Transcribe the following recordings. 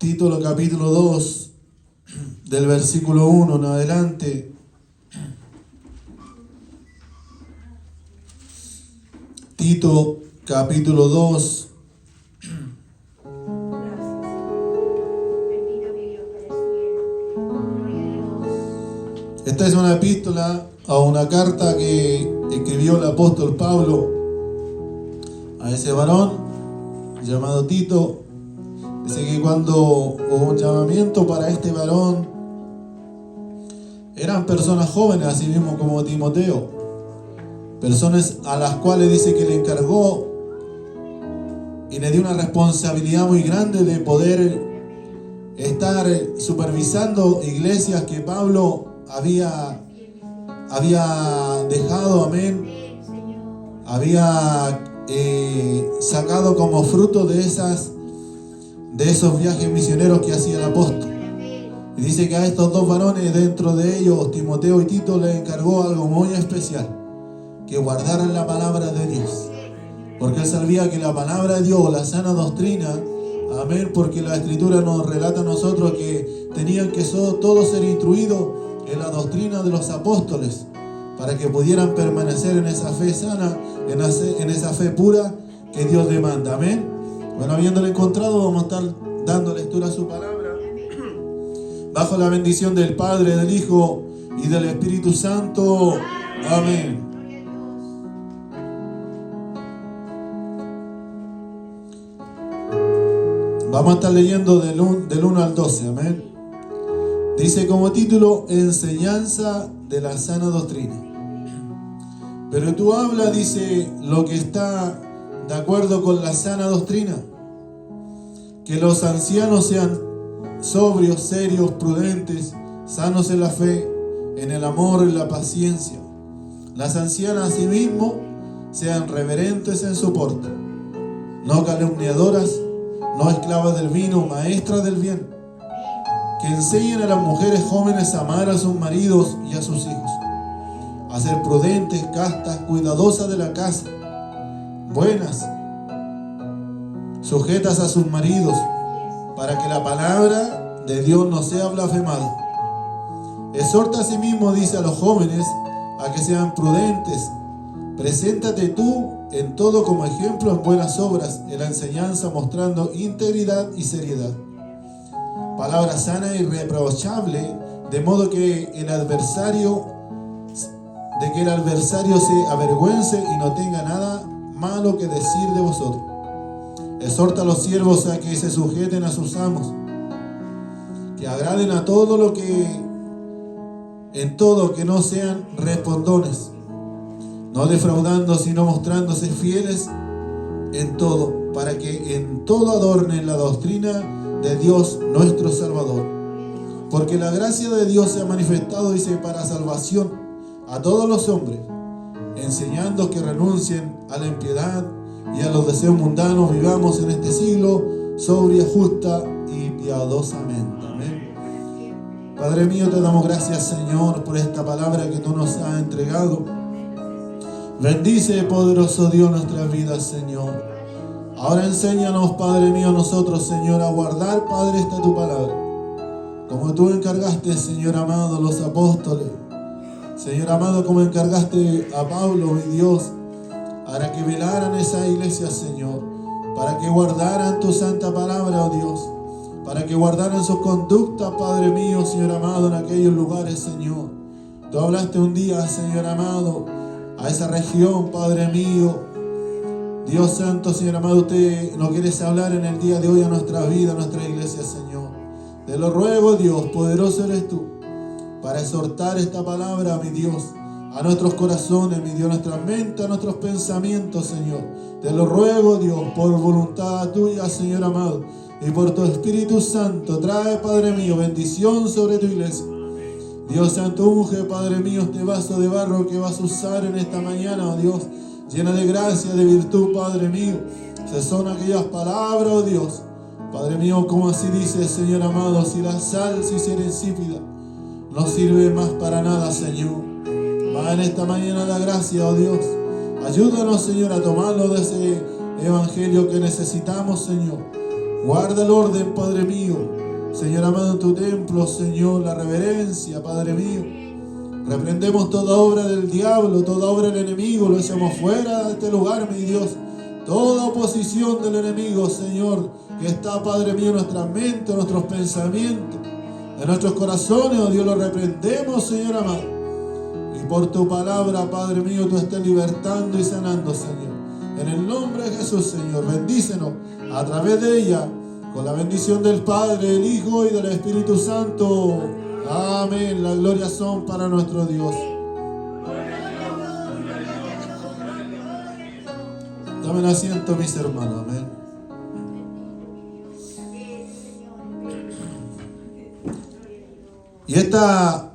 Tito capítulo 2, del versículo 1 en adelante. Tito capítulo 2. Esta es una epístola a una carta que escribió el apóstol Pablo a ese varón llamado Tito. Dice que cuando hubo un llamamiento para este varón, eran personas jóvenes, así mismo como Timoteo, personas a las cuales dice que le encargó y le dio una responsabilidad muy grande de poder estar supervisando iglesias que Pablo había dejado, amén, había sacado como fruto de esos viajes misioneros que hacía el apóstol. Y dice que a estos dos varones, dentro de ellos, Timoteo y Tito, les encargó algo muy especial: que guardaran la palabra de Dios. Porque él sabía que la palabra de Dios, la sana doctrina, amén, porque la Escritura nos relata a nosotros que tenían que todos ser instruidos en la doctrina de los apóstoles, para que pudieran permanecer en esa fe sana, en esa fe pura que Dios demanda, amén. Bueno, habiéndolo encontrado, vamos a estar dando lectura a su palabra, bajo la bendición del Padre, del Hijo y del Espíritu Santo, amén. Vamos a estar leyendo del 1 al 12, amén. Dice como título: enseñanza de la sana doctrina. Pero tú habla, dice, lo que está de acuerdo con la sana doctrina, que los ancianos sean sobrios, serios, prudentes, sanos en la fe, en el amor, en la paciencia. Las ancianas asimismo sean reverentes en su porte, no calumniadoras, no esclavas del vino, maestras del bien, que enseñen a las mujeres jóvenes a amar a sus maridos y a sus hijos, a ser prudentes, castas, cuidadosas de la casa, buenas, sujetas a sus maridos, para que la palabra de Dios no sea blasfemada. Exhorta a sí mismo, dice, a los jóvenes a que sean prudentes. Preséntate tú en todo como ejemplo en buenas obras, en la enseñanza, mostrando integridad y seriedad. Palabra sana y irreprochable, de modo que el adversario se avergüence y no tenga nada malo que decir de vosotros. Exhorta a los siervos a que se sujeten a sus amos, que agraden a todo en todo, que no sean respondones, no defraudando, sino mostrándose fieles en todo, para que en todo adornen la doctrina de Dios nuestro Salvador. Porque la gracia de Dios se ha manifestado, dice, para salvación a todos los hombres, enseñando que renuncien a la impiedad y a los deseos mundanos, vivamos en este siglo sobria, justa y piadosamente. Amén. Padre mío, te damos gracias, Señor, por esta palabra que tú nos has entregado. Bendice, poderoso Dios, nuestras vidas, Señor. Ahora enséñanos, Padre mío, nosotros, Señor, a guardar, Padre, esta tu palabra, como tú encargaste, Señor amado, a los apóstoles. Señor amado, como encargaste a Pablo, mi Dios, para que velaran esa iglesia, Señor, para que guardaran tu santa palabra, oh Dios, para que guardaran sus conductas, Padre mío, Señor amado, en aquellos lugares, Señor. Tú hablaste un día, Señor amado, a esa región, Padre mío. Dios santo, Señor amado, usted no quieres hablar en el día de hoy a nuestra vida, a nuestra iglesia, Señor. Te lo ruego, Dios, poderoso eres tú, para exhortar esta palabra, mi Dios, a nuestros corazones, mi Dios, a nuestra mente, a nuestros pensamientos, Señor. Te lo ruego, Dios, por voluntad tuya, Señor amado, y por tu Espíritu Santo. Trae, Padre mío, bendición sobre tu iglesia. Dios santo, unge, Padre mío, este vaso de barro que vas a usar en esta mañana, oh Dios, llena de gracia, de virtud, Padre mío. Se son aquellas palabras, oh Dios, Padre mío, como así dice, Señor amado, si la sal se hiciera insípida, no sirve más para nada, Señor. Va en esta mañana la gracia, oh Dios. Ayúdanos, Señor, a tomarlo de ese evangelio que necesitamos, Señor. Guarda el orden, Padre mío. Señor amado, en tu templo, Señor, la reverencia, Padre mío. Reprendemos toda obra del diablo, toda obra del enemigo, lo echamos fuera de este lugar, mi Dios. Toda oposición del enemigo, Señor, que está, Padre mío, en nuestra mente, en nuestros pensamientos, en nuestros corazones, oh Dios, lo reprendemos, Señor amado. Y por tu palabra, Padre mío, tú estés libertando y sanando, Señor. En el nombre de Jesús, Señor, bendícenos a través de ella, con la bendición del Padre, del Hijo y del Espíritu Santo. Amén. Las glorias son para nuestro Dios. Tomen asiento, mis hermanos. Amén. Y esta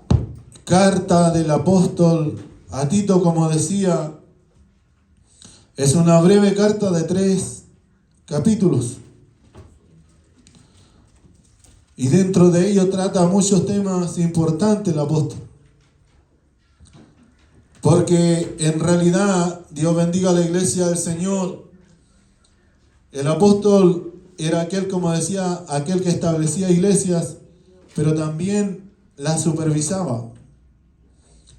carta del apóstol a Tito, como decía, es una breve carta de 3 capítulos. Y dentro de ello trata muchos temas importantes el apóstol. Porque en realidad, Dios bendiga a la iglesia del Señor, el apóstol era aquel, como decía, aquel que establecía iglesias, pero también las supervisaba.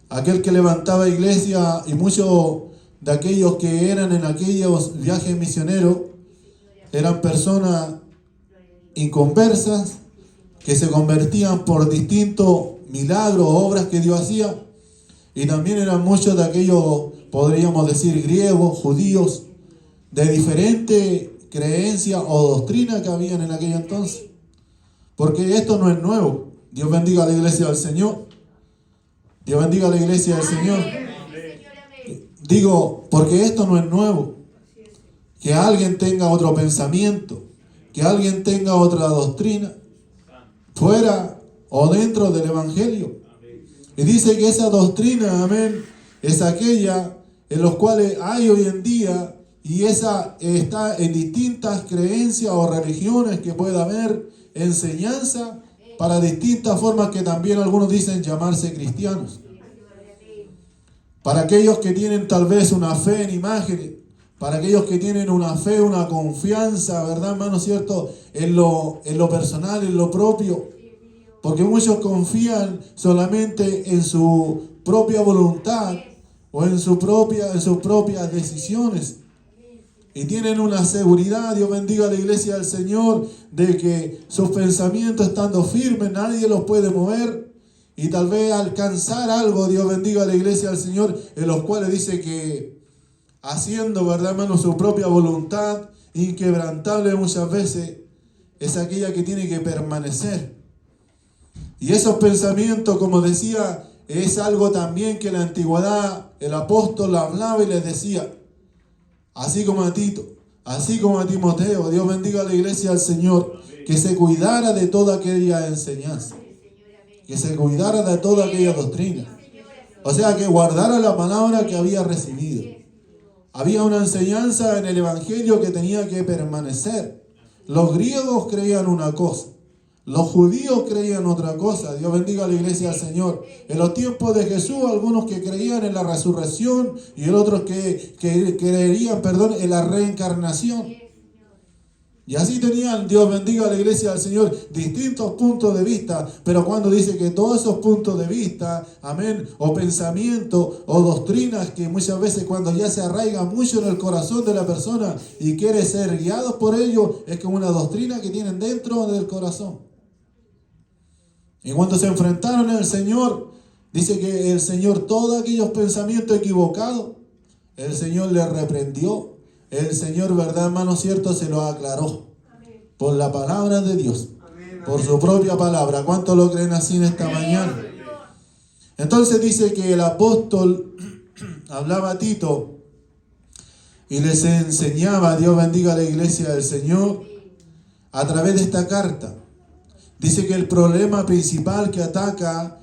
Aquel que levantaba iglesia, y muchos de aquellos que eran en aquellos viajes misioneros eran personas inconversas, que se convertían por distintos milagros, obras que Dios hacía. Y también eran muchos de aquellos, podríamos decir, griegos, judíos, de diferente creencia o doctrina que habían en aquel entonces. Porque esto no es nuevo. Dios bendiga a la iglesia del Señor. Dios bendiga a la iglesia del Señor. Digo, porque esto no es nuevo. Que alguien tenga otro pensamiento, que alguien tenga otra doctrina, fuera o dentro del Evangelio. Y dice que esa doctrina, amén, es aquella en los cuales hay hoy en día, y esa está en distintas creencias o religiones que pueda haber, enseñanza para distintas formas que también algunos dicen llamarse cristianos. Para aquellos que tienen tal vez una fe en imágenes, para aquellos que tienen una fe, una confianza, ¿verdad, hermano? ¿Cierto? En lo personal, en lo propio. Porque muchos confían solamente en su propia voluntad o en sus propias decisiones. Y tienen una seguridad, Dios bendiga a la iglesia del Señor, de que sus pensamientos estando firmes, nadie los puede mover. Y tal vez alcanzar algo, Dios bendiga a la iglesia del Señor, en los cuales dice que haciendo, ¿verdad, hermano?, su propia voluntad, inquebrantable muchas veces, es aquella que tiene que permanecer. Y esos pensamientos, como decía, es algo también que en la antigüedad el apóstol hablaba y les decía, así como a Tito, así como a Timoteo, Dios bendiga a la iglesia del Señor, que se cuidara de toda aquella enseñanza, que se cuidara de toda aquella doctrina. O sea, que guardara la palabra que había recibido. Había una enseñanza en el Evangelio que tenía que permanecer. Los griegos creían una cosa, los judíos creían otra cosa. Dios bendiga a la iglesia del Señor. En los tiempos de Jesús, algunos que creían en la resurrección y otros que creían, en la reencarnación. Y así tenían, Dios bendiga a la iglesia del Señor, distintos puntos de vista. Pero cuando dice que todos esos puntos de vista, amén, o pensamientos o doctrinas que muchas veces cuando ya se arraigan mucho en el corazón de la persona y quiere ser guiados por ello, es como una doctrina que tienen dentro del corazón. Y cuando se enfrentaron al Señor, dice que el Señor, todos aquellos pensamientos equivocados, el Señor les reprendió. El Señor, ¿verdad, hermano? Cierto, se lo aclaró. Por la palabra de Dios. Por su propia palabra. ¿Cuántos lo creen así en esta mañana? Entonces dice que el apóstol hablaba a Tito y les enseñaba, Dios bendiga a la iglesia del Señor, a través de esta carta. Dice que el problema principal que ataca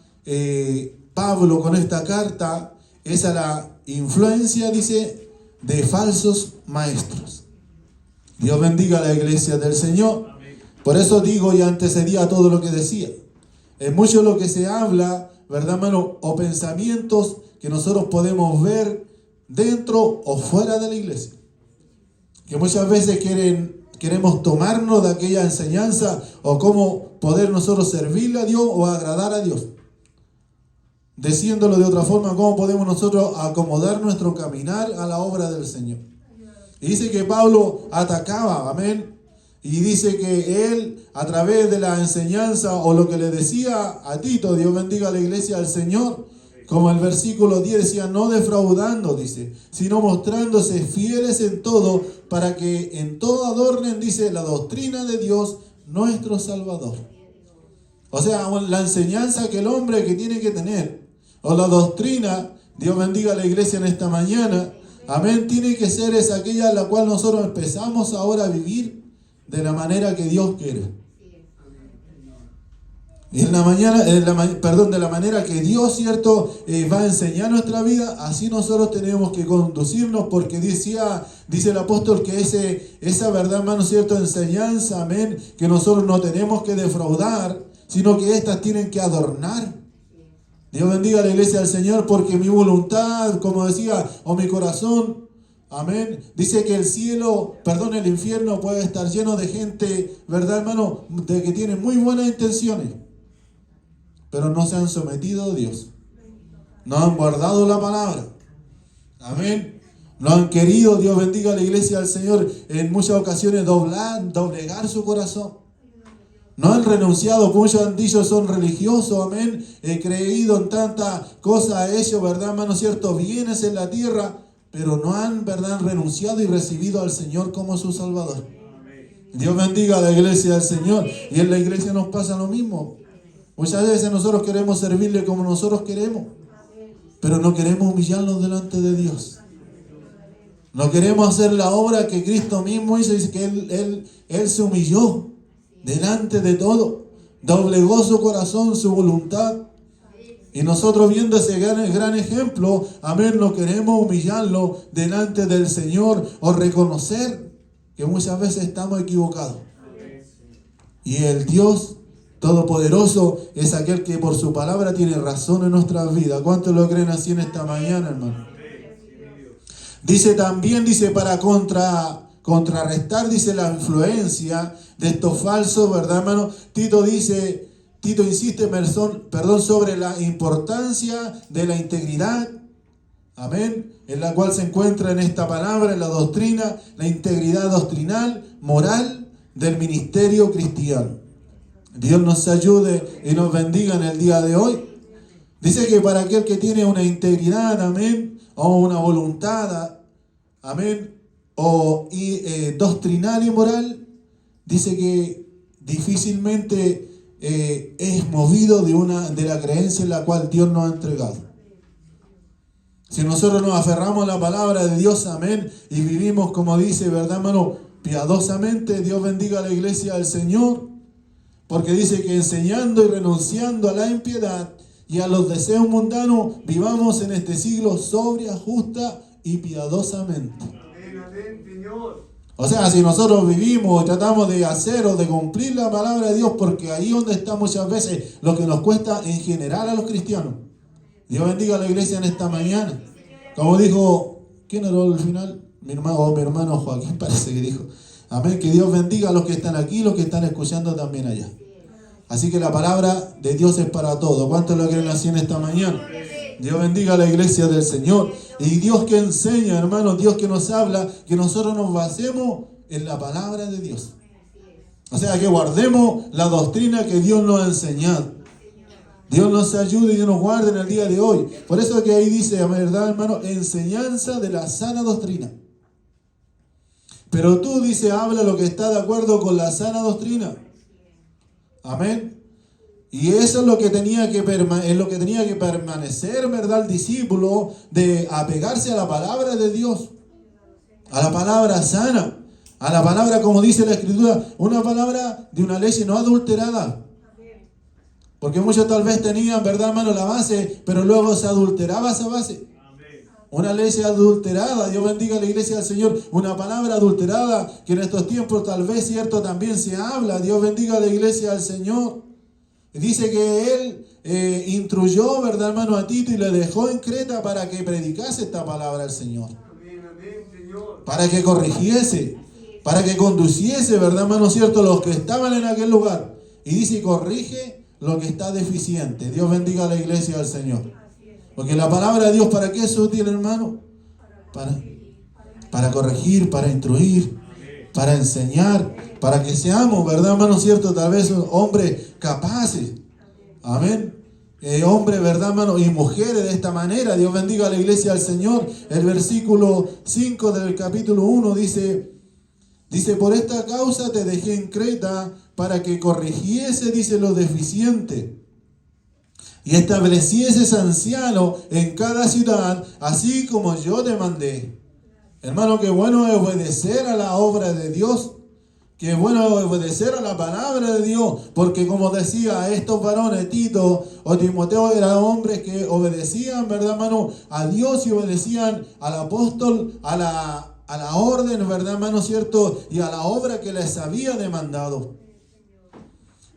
Pablo con esta carta es a la influencia, dice, de falsos maestros. Dios bendiga a la iglesia del Señor. Por eso digo y antecedía todo lo que decía. Es mucho lo que se habla, ¿verdad, hermano? O pensamientos que nosotros podemos ver dentro o fuera de la iglesia. Que muchas veces quieren queremos tomarnos de aquella enseñanza o cómo poder nosotros servirle a Dios o agradar a Dios. Diciéndolo de otra forma, cómo podemos nosotros acomodar nuestro caminar a la obra del Señor. Y dice que Pablo atacaba, amén. Y dice que él, a través de la enseñanza o lo que le decía a Tito, Dios bendiga a la iglesia del Señor, como el versículo 10 decía, no defraudando, dice, sino mostrándose fieles en todo, para que en todo adornen, dice, la doctrina de Dios, nuestro Salvador. O sea, la enseñanza que el hombre que tiene que tener, o la doctrina, Dios bendiga a la iglesia en esta mañana, amén, tiene que ser esa aquella en la cual nosotros empezamos ahora a vivir de la manera que Dios quiere. Y de la manera que Dios, cierto, va a enseñar nuestra vida, así nosotros tenemos que conducirnos, porque dice el apóstol que esa verdad, hermano, cierto, enseñanza, amén, que nosotros no tenemos que defraudar, sino que estas tienen que adornar. Dios bendiga a la iglesia del Señor, porque mi voluntad, como decía, o mi corazón, amén, dice que el infierno puede estar lleno de gente, ¿verdad, hermano?, de que tienen muy buenas intenciones, pero no se han sometido a Dios. No han guardado la palabra. Amén. No han querido, Dios bendiga a la iglesia del Señor, en muchas ocasiones doblegar su corazón. No han renunciado, muchos han dicho son religiosos, amén. He creído en tanta cosa, hecho, ¿verdad, hermano, cierto? Bienes en la tierra, pero no han, ¿verdad?, renunciado y recibido al Señor como su Salvador. Dios bendiga a la iglesia del Señor. Y en la iglesia nos pasa lo mismo. Muchas veces nosotros queremos servirle como nosotros queremos, pero no queremos humillarnos delante de Dios. No queremos hacer la obra que Cristo mismo hizo. Dice que Él se humilló delante de todo, doblegó su corazón, su voluntad. Y nosotros, viendo ese gran ejemplo, amén, no queremos humillarlo delante del Señor o reconocer que muchas veces estamos equivocados. Y el Dios Todopoderoso es aquel que por su palabra tiene razón en nuestras vidas. ¿Cuántos lo creen así en esta mañana, hermano? Dice también, para contrarrestar, dice, la influencia de estos falsos, ¿verdad, hermano? Tito insiste, sobre la importancia de la integridad, amén, en la cual se encuentra en esta palabra, en la doctrina, la integridad doctrinal, moral del ministerio cristiano. Dios nos ayude y nos bendiga en el día de hoy. Dice que para aquel que tiene una integridad, amén, o una voluntad, amén, doctrinal y moral, dice que difícilmente es movido de la creencia en la cual Dios nos ha entregado. Si nosotros nos aferramos a la palabra de Dios, amén, y vivimos como dice, ¿verdad, hermano?, piadosamente, Dios bendiga a la iglesia del Señor. Porque dice que enseñando y renunciando a la impiedad y a los deseos mundanos, vivamos en este siglo sobria, justa y piadosamente. Amén, Señor. O sea, si nosotros vivimos y tratamos de hacer o de cumplir la palabra de Dios, porque ahí donde está muchas veces lo que nos cuesta en general a los cristianos. Dios bendiga a la iglesia en esta mañana. Como dijo, ¿quién oró al final? Mi hermano Joaquín parece que dijo. Amén, que Dios bendiga a los que están aquí y los que están escuchando también allá. Así que la palabra de Dios es para todos. ¿Cuántos lo creen así en esta mañana? Dios bendiga a la iglesia del Señor. Y Dios que enseña, hermanos, Dios que nos habla, que nosotros nos basemos en la palabra de Dios. O sea, que guardemos la doctrina que Dios nos ha enseñado. Dios nos ayude y Dios nos guarde en el día de hoy. Por eso que ahí dice, ¿verdad, hermano? Enseñanza de la sana doctrina. Pero tú, dice, habla lo que está de acuerdo con la sana doctrina. Amén. Y eso es lo que tenía que permanecer, ¿verdad? El discípulo, de apegarse a la palabra de Dios, a la palabra sana, a la palabra, como dice la Escritura, una palabra de una leche no adulterada. Porque muchos tal vez tenían, ¿verdad, hermano?, la base, pero luego se adulteraba esa base. Una leche adulterada, Dios bendiga a la iglesia del Señor, una palabra adulterada que en estos tiempos tal vez, cierto, también se habla. Dios bendiga a la iglesia del Señor. Dice que Él instruyó, ¿verdad, hermano?, a Tito y le dejó en Creta para que predicase esta palabra al Señor. Para que corrigiese. para que conduciese, ¿verdad, hermano cierto?, los que estaban en aquel lugar. Y dice, corrige lo que está deficiente. Dios bendiga a la iglesia del Señor. Porque la palabra de Dios, ¿para qué es útil, hermano? Para corregir, para instruir, para enseñar, para que seamos, ¿verdad, hermano cierto?, tal vez hombres capaces. Amén. Hombres, ¿verdad, hermano? Y mujeres de esta manera. Dios bendiga a la iglesia del Señor. El versículo 5 del capítulo 1 dice, por esta causa te dejé en Creta para que corrigiese, dice, lo deficiente y establecieses anciano en cada ciudad, así como yo te mandé. Hermano, qué bueno es obedecer a la obra de Dios. Qué bueno obedecer a la palabra de Dios, porque como decía, estos varones, Tito o Timoteo, eran hombres que obedecían, ¿verdad, hermano?, a Dios y obedecían al apóstol, a la orden, ¿verdad, hermano cierto?, y a la obra que les había demandado.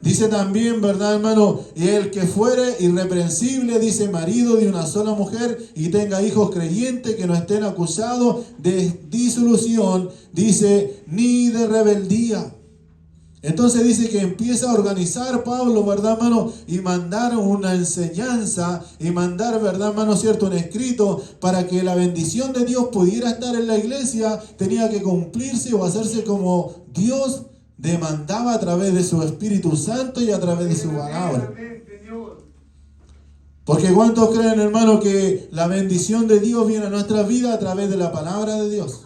Dice también, ¿verdad, hermano?, y el que fuere irreprensible, dice, marido de una sola mujer y tenga hijos creyentes que no estén acusados de disolución, dice, ni de rebeldía. Entonces dice que empieza a organizar Pablo, ¿verdad, hermano?, y mandar una enseñanza y mandar, ¿verdad, hermano cierto?, un escrito para que la bendición de Dios pudiera estar en la iglesia. Tenía que cumplirse o hacerse como Dios demandaba a través de su Espíritu Santo y a través de su palabra. Porque ¿cuántos creen, hermano, que la bendición de Dios viene a nuestra vida a través de la palabra de Dios?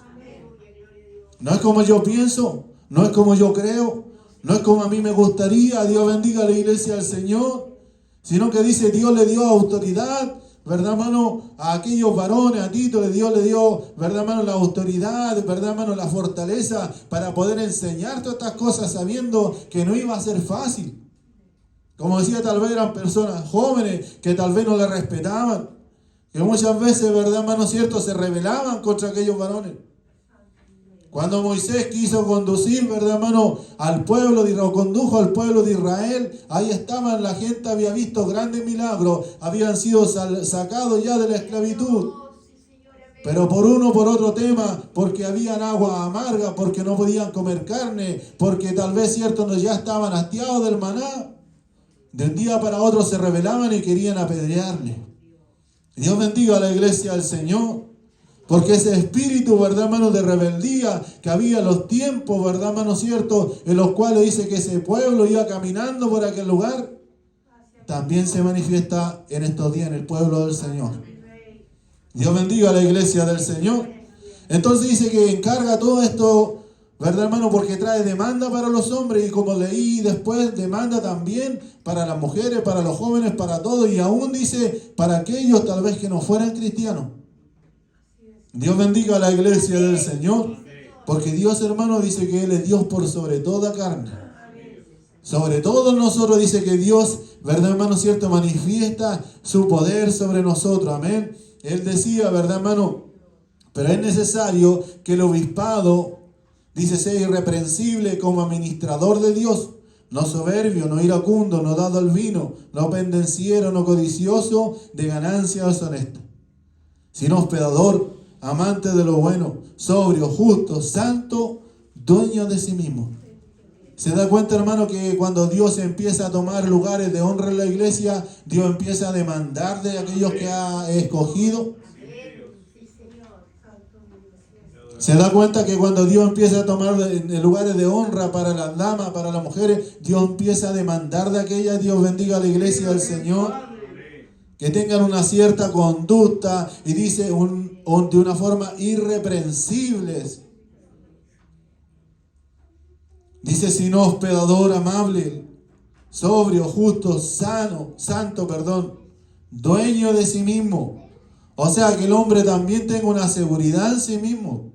No es como yo pienso, no es como yo creo, no es como a mí me gustaría. Dios bendiga a la iglesia del Señor, sino que dice, Dios le dio autoridad, ¿verdad, hermano?, a aquellos varones, a Tito, Dios le dio, ¿verdad, hermano?, la autoridad, ¿verdad, hermano?, la fortaleza para poder enseñar todas estas cosas, sabiendo que no iba a ser fácil. Como decía, tal vez eran personas jóvenes que tal vez no le respetaban, que muchas veces, ¿verdad, hermano cierto?, se rebelaban contra aquellos varones. Cuando Moisés quiso conducir, ¿verdad, hermano?, al pueblo de Israel, condujo al pueblo de Israel, ahí estaban, la gente había visto grandes milagros, habían sido sacados ya de la esclavitud. Pero por uno, por otro tema, porque habían agua amarga, porque no podían comer carne, porque tal vez, cierto, ya estaban hastiados del maná, de un día para otro se rebelaban y querían apedrearle. Dios bendiga a la iglesia del Señor. Porque ese espíritu, ¿verdad, hermano?, de rebeldía que había en los tiempos, ¿verdad, hermano cierto?, en los cuales dice que ese pueblo iba caminando por aquel lugar, también se manifiesta en estos días en el pueblo del Señor. Dios bendiga a la iglesia del Señor. Entonces dice que encarga todo esto, ¿verdad, hermano?, porque trae demanda para los hombres, y como leí después, demanda también para las mujeres, para los jóvenes, para todos, y aún dice para aquellos tal vez que no fueran cristianos. Dios bendiga a la iglesia del Señor, porque Dios, hermano, dice que Él es Dios por sobre toda carne. Sobre todos nosotros dice que Dios, ¿verdad, hermano cierto?, manifiesta su poder sobre nosotros. Amén. Él decía, ¿verdad, hermano?, pero es necesario que el obispado, dice, sea irreprensible como administrador de Dios, no soberbio, no iracundo, no dado al vino, no pendenciero, no codicioso de ganancias deshonestas, sino hospedador, amante de lo bueno, sobrio, justo, santo, dueño de sí mismo. ¿Se da cuenta, hermano, que cuando Dios empieza a tomar lugares de honra en la iglesia, Dios empieza a demandar de aquellos que ha escogido? ¿Se da cuenta que cuando Dios empieza a tomar lugares de honra para las damas, para las mujeres, Dios empieza a demandar de aquellas? Dios bendiga a la iglesia del Señor. Que tengan una cierta conducta, y dice de una forma irreprensibles. Dice, sino hospedador, amable, sobrio, justo, santo, dueño de sí mismo. O sea, que el hombre también tenga una seguridad en sí mismo.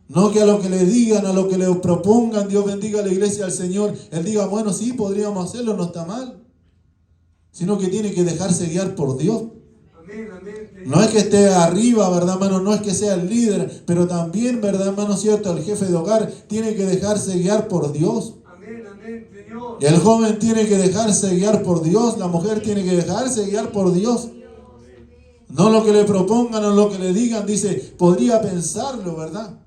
No que a lo que le digan, a lo que le propongan, Dios bendiga a la iglesia del Señor, él diga, bueno, sí, podríamos hacerlo, no está mal. Sino que tiene que dejarse guiar por Dios. No es que esté arriba, ¿verdad, hermano? No es que sea el líder, pero también, ¿verdad, hermano cierto?, el jefe de hogar tiene que dejarse guiar por Dios. Y el joven tiene que dejarse guiar por Dios, la mujer tiene que dejarse guiar por Dios. No lo que le propongan o lo que le digan, dice, podría pensarlo, ¿verdad?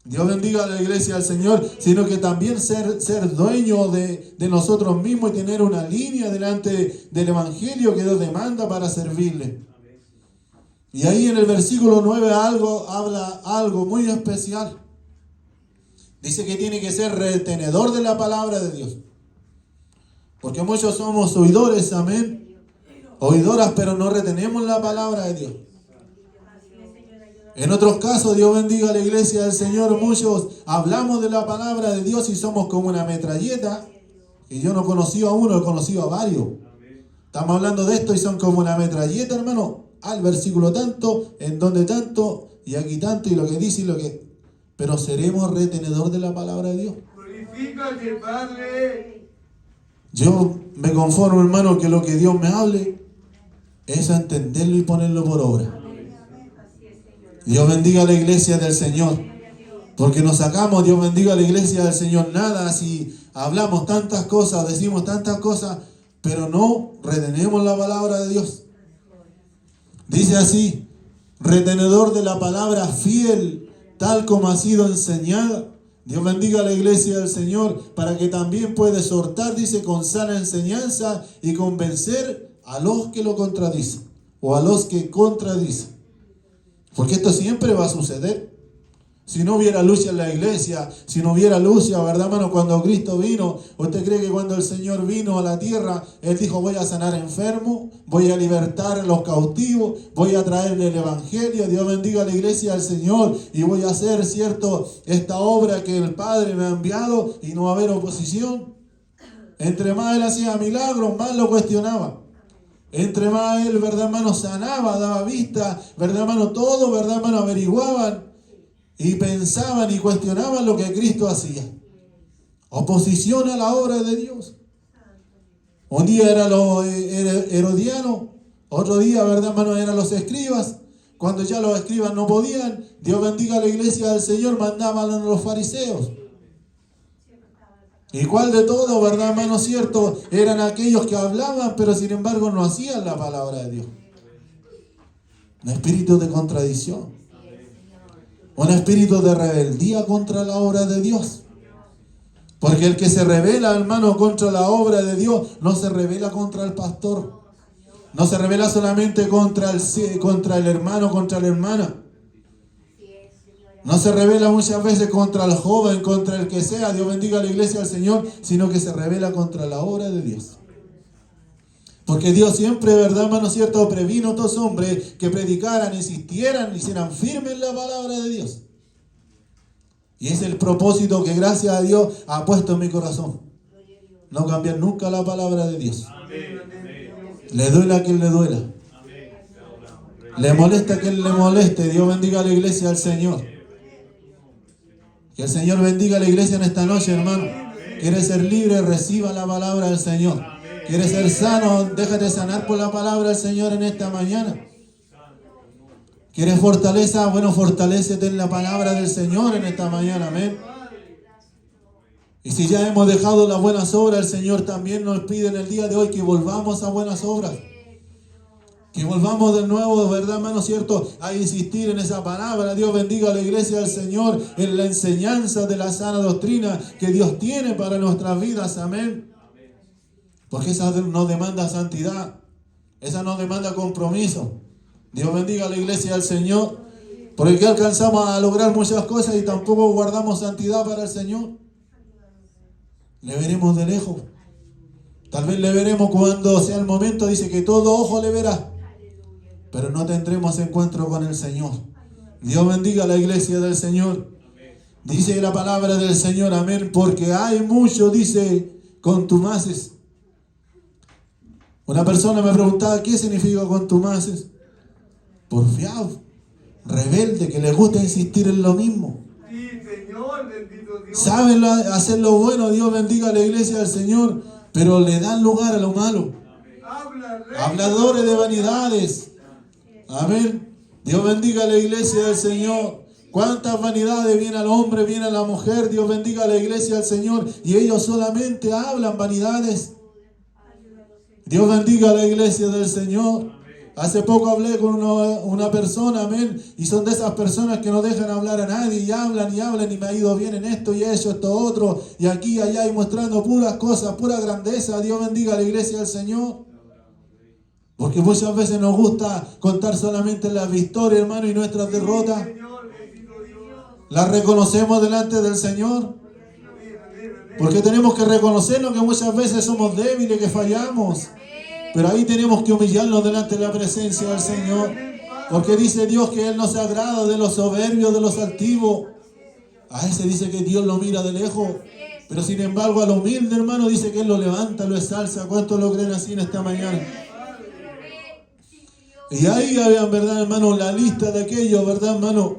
Dios bendiga a la iglesia del Señor, sino que también ser dueño de nosotros mismos y tener una línea delante del Evangelio que Dios demanda para servirle. Y ahí en el versículo 9 habla algo muy especial. Dice que tiene que ser retenedor de la palabra de Dios. Porque muchos somos oidores, amén. Oidoras, pero no retenemos la palabra de Dios. En otros casos, Dios bendiga a la iglesia del Señor, muchos hablamos de la palabra de Dios y somos como una metralleta. Y yo no conocí a uno, he conocido a varios. Estamos hablando de esto y son como una metralleta, hermano. Al versículo tanto, en donde tanto, y aquí tanto, y lo que dice y lo que... Pero seremos retenedor de la palabra de Dios. Glorifícate, Padre. Yo me conformo, hermano, que lo que Dios me hable es a entenderlo y ponerlo por obra. Dios bendiga a la iglesia del Señor. Porque nos sacamos, Dios bendiga a la iglesia del Señor, nada si hablamos tantas cosas, decimos tantas cosas, pero no retenemos la palabra de Dios. Dice así, retenedor de la palabra fiel, tal como ha sido enseñada. Dios bendiga a la iglesia del Señor, para que también pueda exhortar, dice, con sana enseñanza y convencer a los que lo contradicen, o a los que contradicen. Porque esto siempre va a suceder. Si no hubiera luz en la iglesia, si no hubiera luz, ¿verdad, hermano? Cuando Cristo vino, ¿usted cree que cuando el Señor vino a la tierra, Él dijo, voy a sanar enfermos, voy a libertar a los cautivos, voy a traerle el Evangelio, Dios bendiga a la iglesia del Señor, y voy a hacer, cierto, esta obra que el Padre me ha enviado, y no va a haber oposición? Entre más Él hacía milagros, más lo cuestionaba. Entre más Él, ¿verdad, hermano? Sanaba, daba vista, ¿verdad, hermano? Todo, ¿verdad, hermano? Averiguaban y pensaban y cuestionaban lo que Cristo hacía. Oposición a la obra de Dios. Un día eran los herodianos, otro día, ¿verdad, hermano? Eran los escribas. Cuando ya los escribas no podían, Dios bendiga a la iglesia del Señor, mandaban a los fariseos. ¿Y cuál de todo, verdad, hermano? Cierto, eran aquellos que hablaban, pero sin embargo no hacían la palabra de Dios. Un espíritu de contradicción. Un espíritu de rebeldía contra la obra de Dios. Porque el que se rebela, hermano, contra la obra de Dios, no se rebela contra el pastor. No se rebela solamente contra el hermano, contra la hermana. No se revela muchas veces contra el joven, contra el que sea, Dios bendiga a la iglesia del Señor, sino que se revela contra la obra de Dios. Porque Dios siempre, ¿verdad, hermano, cierto? Previno a estos hombres que predicaran, insistieran, hicieran firme en la palabra de Dios. Y es el propósito que gracias a Dios ha puesto en mi corazón. No cambiar nunca la palabra de Dios. Le duela a quien le duela. Le molesta a quien le moleste. Dios bendiga a la iglesia del Señor. Que el Señor bendiga a la iglesia en esta noche, hermano. ¿Quieres ser libre? Reciba la palabra del Señor. ¿Quieres ser sano? Déjate sanar por la palabra del Señor en esta mañana. ¿Quieres fortaleza? Bueno, fortalécete en la palabra del Señor en esta mañana, amén. Y si ya hemos dejado las buenas obras, el Señor también nos pide en el día de hoy que volvamos a buenas obras. Que volvamos de nuevo, ¿verdad, hermano? ¿Cierto? A insistir en esa palabra. Dios bendiga a la iglesia del Señor en la enseñanza de la sana doctrina que Dios tiene para nuestras vidas. Amén. Porque esa no demanda santidad. Esa no demanda compromiso. Dios bendiga a la iglesia del Señor. Porque aquí alcanzamos a lograr muchas cosas y tampoco guardamos santidad para el Señor. Le veremos de lejos. Tal vez le veremos cuando sea el momento. Dice que todo ojo le verá. Pero no tendremos encuentro con el Señor. Dios bendiga a la iglesia del Señor. Dice la palabra del Señor, amén. Porque hay mucho, dice, contumaces. Una persona me preguntaba, ¿qué significa contumaces? Porfiado, rebelde, que les gusta insistir en lo mismo. Sí, Señor, bendito Dios. Saben hacer lo bueno, Dios bendiga a la iglesia del Señor, pero le dan lugar a lo malo. Habladores de vanidades. Amén. Dios bendiga a la iglesia del Señor. Cuántas vanidades viene al hombre, viene a la mujer. Dios bendiga a la iglesia del Señor. Y ellos solamente hablan vanidades. Dios bendiga a la iglesia del Señor. Hace poco hablé con una persona, amén, y son de esas personas que no dejan hablar a nadie y hablan y me ha ido bien en esto y eso, esto otro, y aquí y allá y mostrando puras cosas, pura grandeza. Dios bendiga a la iglesia del Señor. Porque muchas veces nos gusta contar solamente las victorias, hermano, y nuestras derrotas. Las reconocemos delante del Señor. Porque tenemos que reconocernos que muchas veces somos débiles, que fallamos. Pero ahí tenemos que humillarnos delante de la presencia del Señor. Porque dice Dios que Él no se agrada de los soberbios, de los altivos. A ese dice que Dios lo mira de lejos. Pero sin embargo al humilde, hermano, dice que Él lo levanta, lo exalza. ¿Cuántos lo creen así en esta mañana? Y ahí habían, verdad, hermano, la lista de aquellos, verdad, hermano,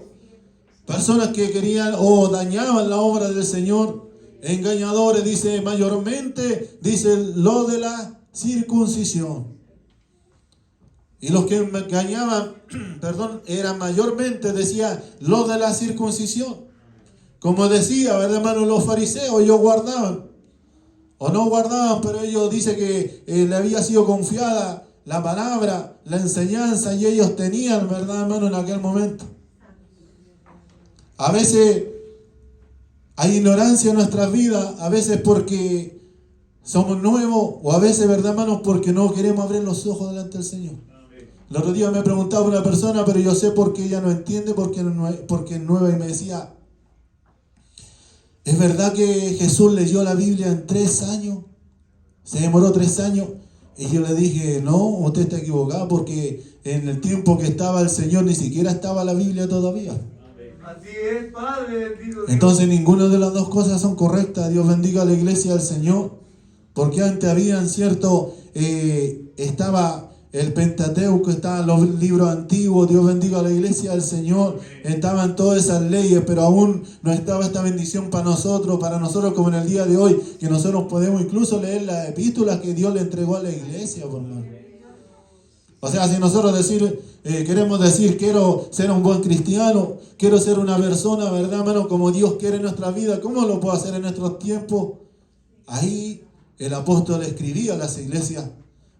personas que querían o dañaban la obra del Señor. Engañadores, dice, mayormente, dice, lo de la circuncisión. Y los que me engañaban, perdón, eran mayormente, decía, lo de la circuncisión. Como decía, ¿verdad, hermano? Los fariseos, ellos guardaban, o no guardaban, pero ellos dicen que le había sido confiada la palabra, la enseñanza, y ellos tenían, ¿verdad, hermano? En aquel momento. A veces hay ignorancia en nuestras vidas, a veces porque somos nuevos, o a veces, ¿verdad, hermanos? Porque no queremos abrir los ojos delante del Señor. El otro día me preguntaba una persona, pero yo sé por qué ella no entiende, porque es nueva, y me decía, ¿es verdad que Jesús leyó la Biblia en 3 años? ¿Se demoró 3 años? Y yo le dije, no, usted está equivocado, porque en el tiempo que estaba el Señor ni siquiera estaba la Biblia todavía. Así es, Padre, bendito Dios. Entonces ninguna de las dos cosas son correctas. Dios bendiga a la iglesia del Señor. Porque antes habían cierto, estaba el Pentateuco, estaban los libros antiguos. Dios bendiga a la iglesia del Señor. Estaban todas esas leyes, pero aún no estaba esta bendición para nosotros como en el día de hoy, que nosotros podemos incluso leer las epístolas que Dios le entregó a la iglesia, por hermano. O sea, si nosotros queremos decir, quiero ser un buen cristiano, quiero ser una persona, ¿verdad, hermano? Como Dios quiere en nuestra vida, ¿cómo lo puedo hacer en nuestros tiempos? Ahí el apóstol escribía a las iglesias,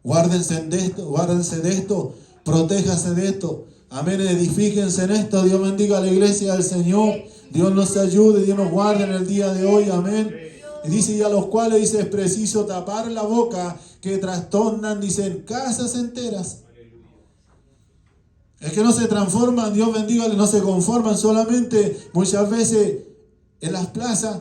guárdense de esto, protéjase de esto, amén, edifíquense en esto. Dios bendiga a la iglesia del Señor, Dios nos ayude, Dios nos guarde en el día de hoy, amén. Y dice, y a los cuales dice, es preciso tapar la boca, que trastornan, dicen, casas enteras. Es que no se transforman, Dios bendiga, no se conforman solamente muchas veces en las plazas,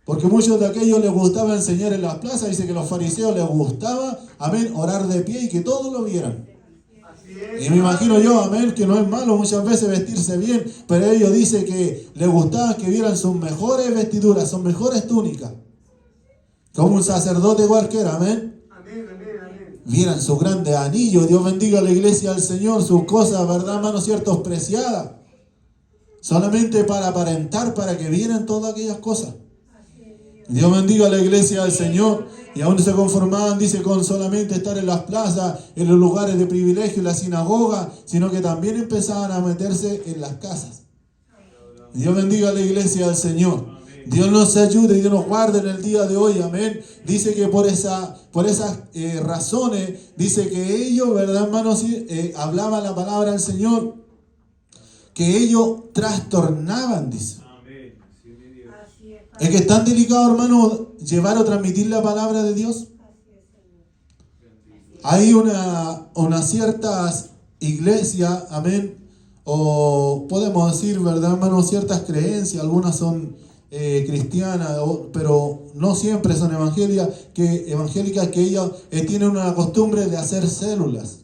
porque muchos de aquellos les gustaba enseñar en las plazas. Dice que a los fariseos les gustaba, amén, orar de pie y que todos lo vieran. Y me imagino yo, amén, que no es malo muchas veces vestirse bien, pero ellos dicen que les gustaba que vieran sus mejores vestiduras, sus mejores túnicas, como un sacerdote cualquiera, amén. Vieran sus grandes anillos. Dios bendiga a la iglesia del Señor, sus cosas, ¿verdad, hermano? Ciertos preciadas, solamente para aparentar, para que vieran todas aquellas cosas. Dios bendiga a la iglesia del Señor. Y aún se conformaban, dice, con solamente estar en las plazas, en los lugares de privilegio, en la sinagoga, sino que también empezaban a meterse en las casas. Dios bendiga a la iglesia del Señor. Dios nos ayude y Dios nos guarde en el día de hoy, amén. Dice que por esas razones, dice que ellos, ¿verdad, hermanos? Hablaban la palabra del Señor, que ellos trastornaban, dice. Es que es tan delicado, hermano, llevar o transmitir la palabra de Dios. Hay unas ciertas iglesias, amén, o podemos decir, ¿verdad, hermano? Ciertas creencias, algunas son cristianas, pero no siempre son evangélicas, que ellas tienen una costumbre de hacer células.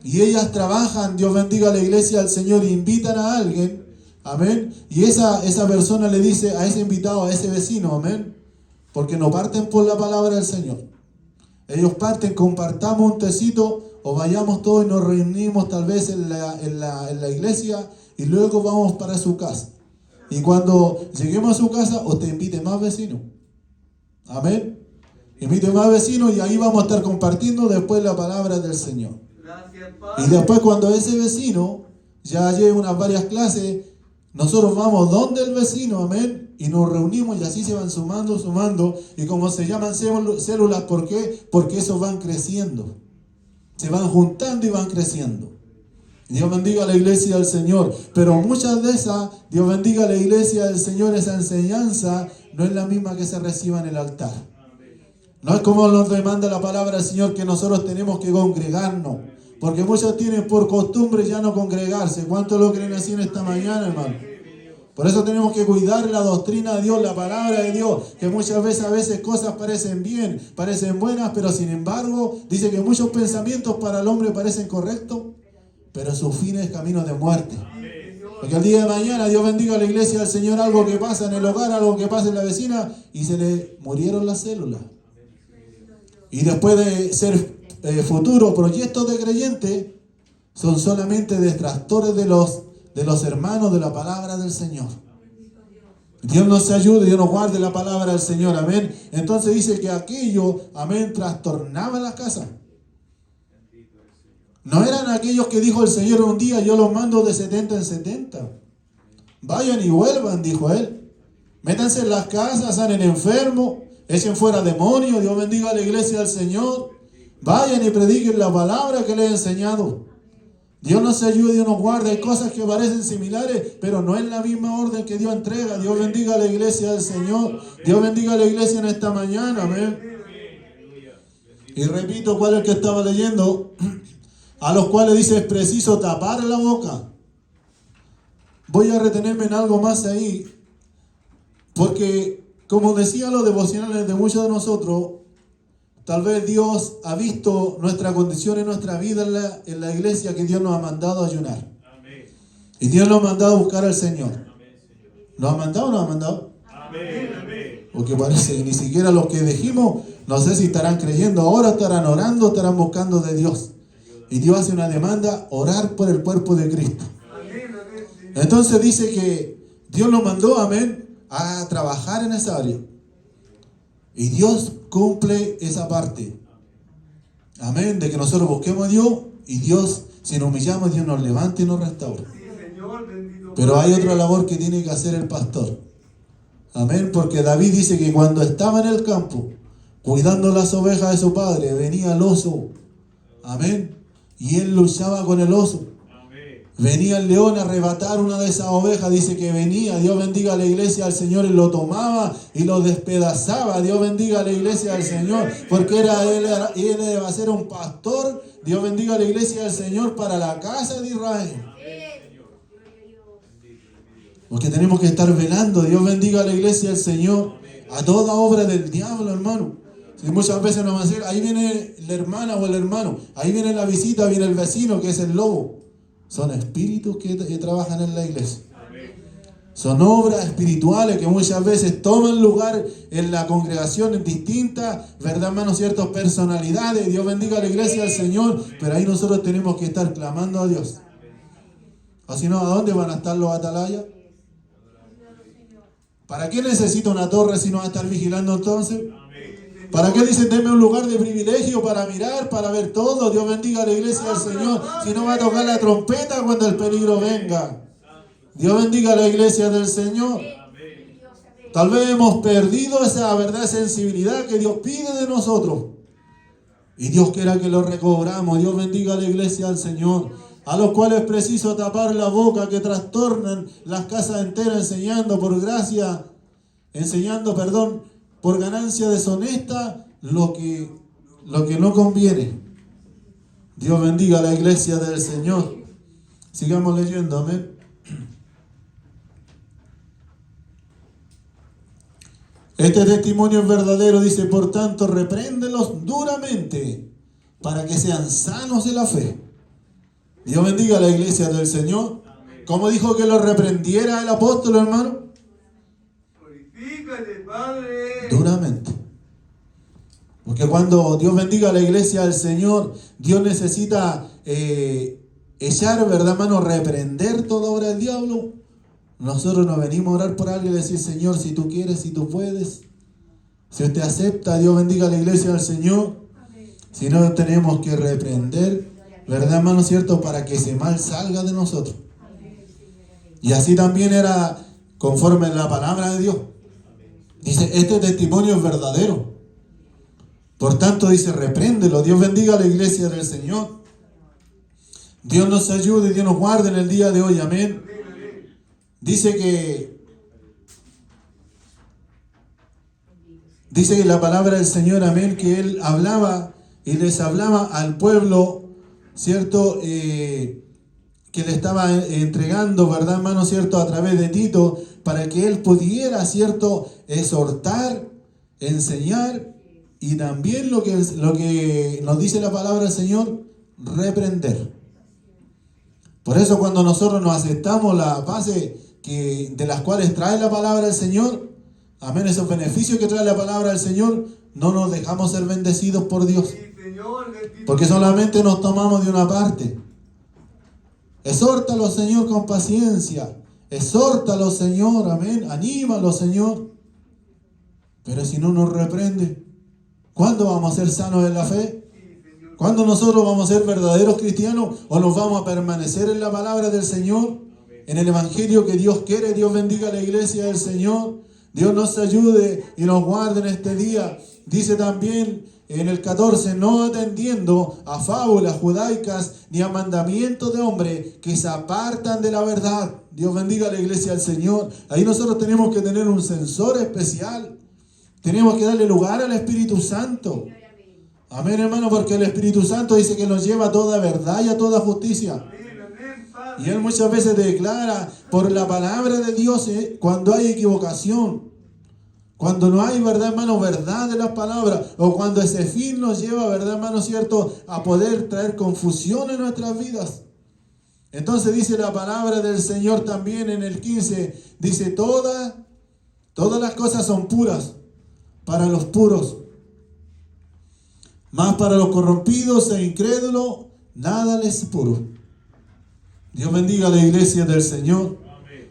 Y ellas trabajan, Dios bendiga a la iglesia del Señor, invitan a alguien, amén, y esa persona le dice a ese invitado, a ese vecino, amén, porque no parten por la palabra del Señor. Ellos parten, compartamos un tecito, o vayamos todos y nos reunimos tal vez en la iglesia, y luego vamos para su casa. Y cuando lleguemos a su casa, usted invite más vecinos. Amén. Invite más vecinos y ahí vamos a estar compartiendo después la palabra del Señor. Y después cuando ese vecino ya lleve unas varias clases, nosotros vamos donde el vecino, amén, y nos reunimos y así se van sumando. Y como se llaman células, ¿por qué? Porque esos van creciendo. se van juntando y van creciendo. Dios bendiga a la iglesia del Señor. Pero muchas de esas, Dios bendiga a la iglesia del Señor, esa enseñanza no es la misma que se reciba en el altar. No es como nos demanda la palabra del Señor que nosotros tenemos que congregarnos. Porque muchos tienen por costumbre ya no congregarse. ¿Cuántos lo creen así en esta mañana, hermano? Por eso tenemos que cuidar la doctrina de Dios, la palabra de Dios, que muchas veces cosas parecen bien, parecen buenas, pero sin embargo, dice que muchos pensamientos para el hombre parecen correctos, pero su fin es camino de muerte. Porque el día de mañana, Dios bendiga a la iglesia del Señor, algo que pasa en el hogar, algo que pasa en la vecina, y se le murieron las células. Y después de ser futuros proyectos de creyentes, son solamente detractores de los hermanos de la palabra del Señor. Dios nos ayude, Dios nos guarde la palabra del Señor, amén. Entonces dice que aquello, amén, trastornaba la casa. No eran aquellos que dijo el Señor un día, yo los mando de 70 en 70. Vayan y vuelvan, dijo Él. Métanse en las casas, sanen enfermos, echen fuera demonios, Dios bendiga a la iglesia del Señor. Vayan y prediquen la palabra que les he enseñado. Dios nos ayude, Dios nos guarde. Hay cosas que parecen similares, pero no es la misma orden que Dios entrega. Dios bendiga a la iglesia del Señor. Dios bendiga a la iglesia en esta mañana, amén. Y repito, ¿cuál es el que estaba leyendo? A los cuales dice, es preciso tapar la boca. Voy a retenerme en algo más ahí, porque como decía los devocionales de muchos de nosotros, tal vez Dios ha visto nuestra condición en nuestra vida en la iglesia, que Dios nos ha mandado a ayunar. Amén. Y Dios nos ha mandado a buscar al Señor. ¿Nos ha mandado o no ha mandado? Amén. Porque parece que ni siquiera los que dijimos, no sé si estarán creyendo ahora, estarán orando, estarán buscando de Dios. Y Dios hace una demanda, orar por el cuerpo de Cristo. Entonces dice que Dios nos mandó, amén, a trabajar en esa área. Y Dios cumple esa parte. Amén. De que nosotros busquemos a Dios y Dios, si nos humillamos, Dios nos levanta y nos restaura. Pero hay otra labor que tiene que hacer el pastor. Amén. Porque David dice que cuando estaba en el campo, cuidando las ovejas de su padre, venía el oso. Amén. Y él luchaba con el oso. Venía el león a arrebatar una de esas ovejas, dice que venía, Dios bendiga a la iglesia del Señor, y lo tomaba y lo despedazaba. Dios bendiga a la iglesia del Señor, porque él iba a ser un pastor. Dios bendiga a la iglesia del Señor para la casa de Israel. Porque tenemos que estar velando. Dios bendiga a la iglesia del Señor, a toda obra del diablo, hermano. Y muchas veces nos van a decir, ahí viene la hermana o el hermano, ahí viene la visita, viene el vecino que es el lobo. Son espíritus que trabajan en la iglesia. Son obras espirituales que muchas veces toman lugar en la congregación en distintas, ¿verdad, hermanos? Ciertas personalidades. Dios bendiga a la iglesia del Señor, pero ahí nosotros tenemos que estar clamando a Dios. O si no, ¿a dónde van a estar los atalayas? ¿Para qué necesita una torre si no va a estar vigilando entonces? ¿Para qué dicen, denme un lugar de privilegio para mirar, para ver todo? Dios bendiga a la iglesia del Señor. Si no va a tocar la trompeta cuando el peligro venga. Dios bendiga a la iglesia del Señor. Tal vez hemos perdido esa verdad, sensibilidad que Dios pide de nosotros. Y Dios quiera que lo recobramos. Dios bendiga a la iglesia del Señor. A los cuales es preciso tapar la boca, que trastornan las casas enteras por ganancia deshonesta, lo que no conviene. Dios bendiga a la iglesia del Señor. Sigamos leyendo, amén. Este testimonio es verdadero, dice, por tanto, repréndelos duramente para que sean sanos de la fe. Dios bendiga a la iglesia del Señor. ¿Cómo dijo que lo reprendiera el apóstol, hermano? Purifícate, Padre. Duramente. Porque cuando Dios bendiga a la iglesia del Señor, Dios necesita echar, ¿verdad, hermano? Reprender toda obra del diablo. Nosotros nos venimos a orar por alguien y decir, Señor, si tú quieres, si tú puedes. Si usted acepta, Dios bendiga a la iglesia del Señor. Si no, tenemos que reprender, ¿verdad, hermano? ¿Cierto? Para que ese mal salga de nosotros. Y así también era conforme a la palabra de Dios. Dice, este testimonio es verdadero. Por tanto, dice, repréndelo. Dios bendiga a la iglesia del Señor. Dios nos ayude y Dios nos guarde en el día de hoy. Amén. Dice que la palabra del Señor, amén, que Él hablaba y les hablaba al pueblo, ¿cierto? Que le estaba entregando, ¿verdad, hermano? ¿Cierto? A través de Tito, para que Él pudiera, ¿cierto? Exhortar, enseñar y también lo que nos dice la palabra del Señor, reprender. Por eso cuando nosotros nos aceptamos la base de las cuales trae la palabra del Señor, amén, esos beneficios que trae la palabra del Señor, no nos dejamos ser bendecidos por Dios. Porque solamente nos tomamos de una parte. Exhórtalo, Señor, con paciencia. Exhórtalo, Señor, amén. Anímalo, Señor. Pero si no nos reprende, ¿cuándo vamos a ser sanos en la fe? ¿Cuándo nosotros vamos a ser verdaderos cristianos? ¿O nos vamos a permanecer en la palabra del Señor? En el evangelio que Dios quiere. Dios bendiga a la iglesia del Señor. Dios nos ayude y nos guarde en este día. Dice también en el 14, no atendiendo a fábulas judaicas ni a mandamientos de hombre que se apartan de la verdad. Dios bendiga a la iglesia del Señor. Ahí nosotros tenemos que tener un sensor especial. Tenemos que darle lugar al Espíritu Santo. Amén, hermano, porque el Espíritu Santo dice que nos lleva a toda verdad y a toda justicia. Y Él muchas veces declara por la palabra de Dios cuando hay equivocación. Cuando no hay, verdad, hermano, verdad de las palabras. O cuando ese fin nos lleva, verdad, hermano, cierto, a poder traer confusión en nuestras vidas. Entonces dice la palabra del Señor también en el 15. Dice, todas las cosas son puras para los puros. Mas para los corrompidos e incrédulos, nada les es puro. Dios bendiga a la iglesia del Señor.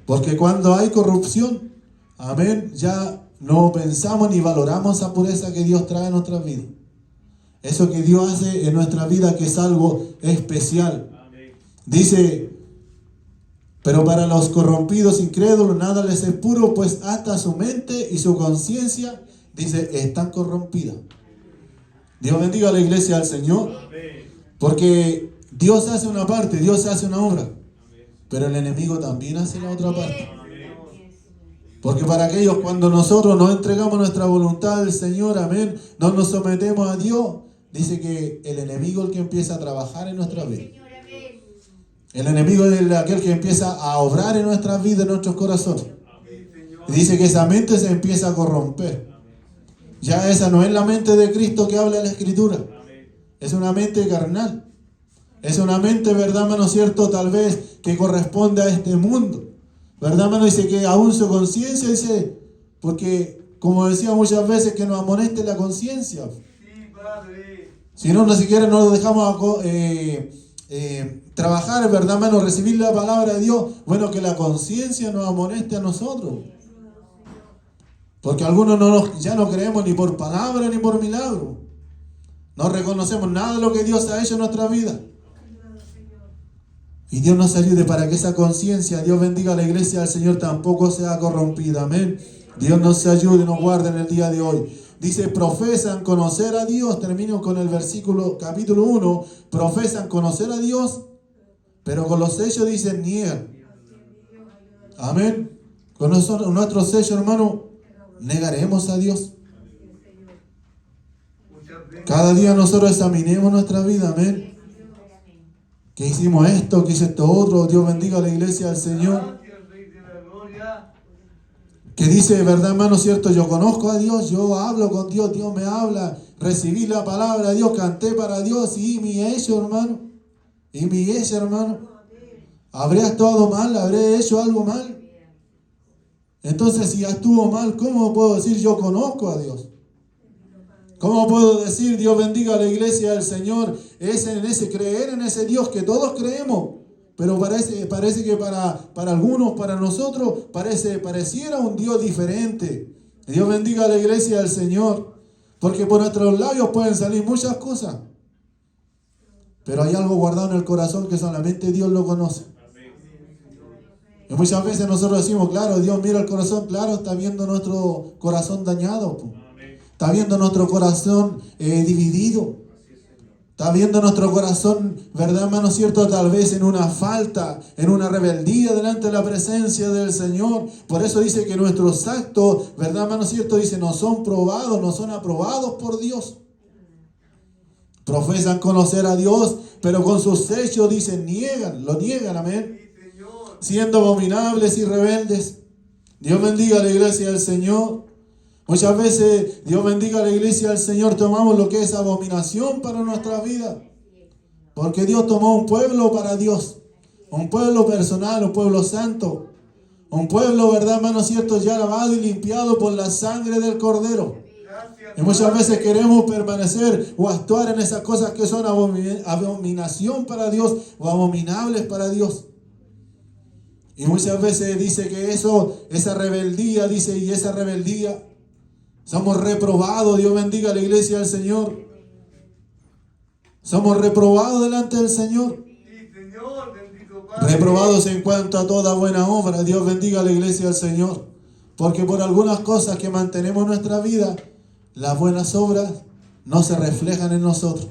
Porque cuando hay corrupción, amén, ya no pensamos ni valoramos esa pureza que Dios trae en nuestra vida. Eso que Dios hace en nuestra vida, que es algo especial. Dice, pero para los corrompidos, incrédulos, nada les es puro, pues hasta su mente y su conciencia, dice, están corrompidas. Dios bendiga a la iglesia del Señor. Porque Dios hace una parte, Dios hace una obra. Pero el enemigo también hace la otra parte. Porque para aquellos, cuando nosotros nos entregamos nuestra voluntad al Señor, amén, no nos sometemos a Dios, dice que el enemigo es el que empieza a trabajar en nuestra vida. El enemigo es aquel que empieza a obrar en nuestra vida, en nuestros corazones. Y dice que esa mente se empieza a corromper. Ya esa no es la mente de Cristo que habla la Escritura. Es una mente carnal. Es una mente, ¿verdad, hermano, cierto? Tal vez que corresponde a este mundo. ¿Verdad, hermano? Dice que aún su conciencia, dice, porque como decía muchas veces, que nos amoneste la conciencia. Sí, Padre. Si no, ni siquiera nos lo dejamos trabajar, ¿verdad, hermano? Recibir la palabra de Dios. Bueno, que la conciencia nos amoneste a nosotros. Porque algunos ya no creemos ni por palabra ni por milagro. No reconocemos nada de lo que Dios ha hecho en nuestra vida. Y Dios nos ayude para que esa conciencia, Dios bendiga a la iglesia del Señor, tampoco sea corrompida. Amén. Dios nos ayude y nos guarde en el día de hoy. Dice, profesan conocer a Dios. Termino con el versículo, capítulo 1. Profesan conocer a Dios, pero con los hechos dicen niegan. Amén. Con nuestros hechos, hermano, negaremos a Dios. Cada día nosotros examinemos nuestra vida. Amén. Que hicimos esto, que hice esto otro. Dios bendiga a la iglesia del Señor. Que dice, verdad, hermano, cierto, yo conozco a Dios, yo hablo con Dios, Dios me habla, recibí la palabra de Dios, canté para Dios, y mi hecho, hermano, y mi hecho, hermano, ¿habré actuado mal? ¿Habré hecho algo mal? Entonces, si estuvo mal, ¿cómo puedo decir yo conozco a Dios? ¿Cómo puedo decir Dios bendiga a la iglesia del Señor? Es en ese creer en ese Dios que todos creemos. Pero parece que para algunos, para nosotros, pareciera un Dios diferente. Dios bendiga a la iglesia del Señor. Porque por nuestros labios pueden salir muchas cosas. Pero hay algo guardado en el corazón que solamente Dios lo conoce. Y muchas veces nosotros decimos, claro, Dios mira el corazón, claro, está viendo nuestro corazón dañado. Está viendo nuestro corazón dividido. Está viendo nuestro corazón, ¿verdad, hermano? Cierto, tal vez en una falta, en una rebeldía delante de la presencia del Señor. Por eso dice que nuestros actos, ¿verdad, hermano? Cierto, dice, no son probados, no son aprobados por Dios. Profesan conocer a Dios, pero con sus hechos, dicen, lo niegan, amén. Siendo abominables y rebeldes. Dios bendiga a la iglesia del Señor. Muchas veces, Dios bendiga a la iglesia del Señor, tomamos lo que es abominación para nuestra vida. Porque Dios tomó un pueblo para Dios. Un pueblo personal, un pueblo santo. Un pueblo, ¿verdad, hermano? Cierto, ya lavado y limpiado por la sangre del Cordero. Y muchas veces queremos permanecer o actuar en esas cosas que son abominación para Dios o abominables para Dios. Y muchas veces dice que esa rebeldía, dice, y esa rebeldía, somos reprobados. Dios bendiga a la iglesia del Señor. Somos reprobados delante del Señor. Reprobados en cuanto a toda buena obra. Dios bendiga a la iglesia del Señor. Porque por algunas cosas que mantenemos en nuestra vida, las buenas obras no se reflejan en nosotros.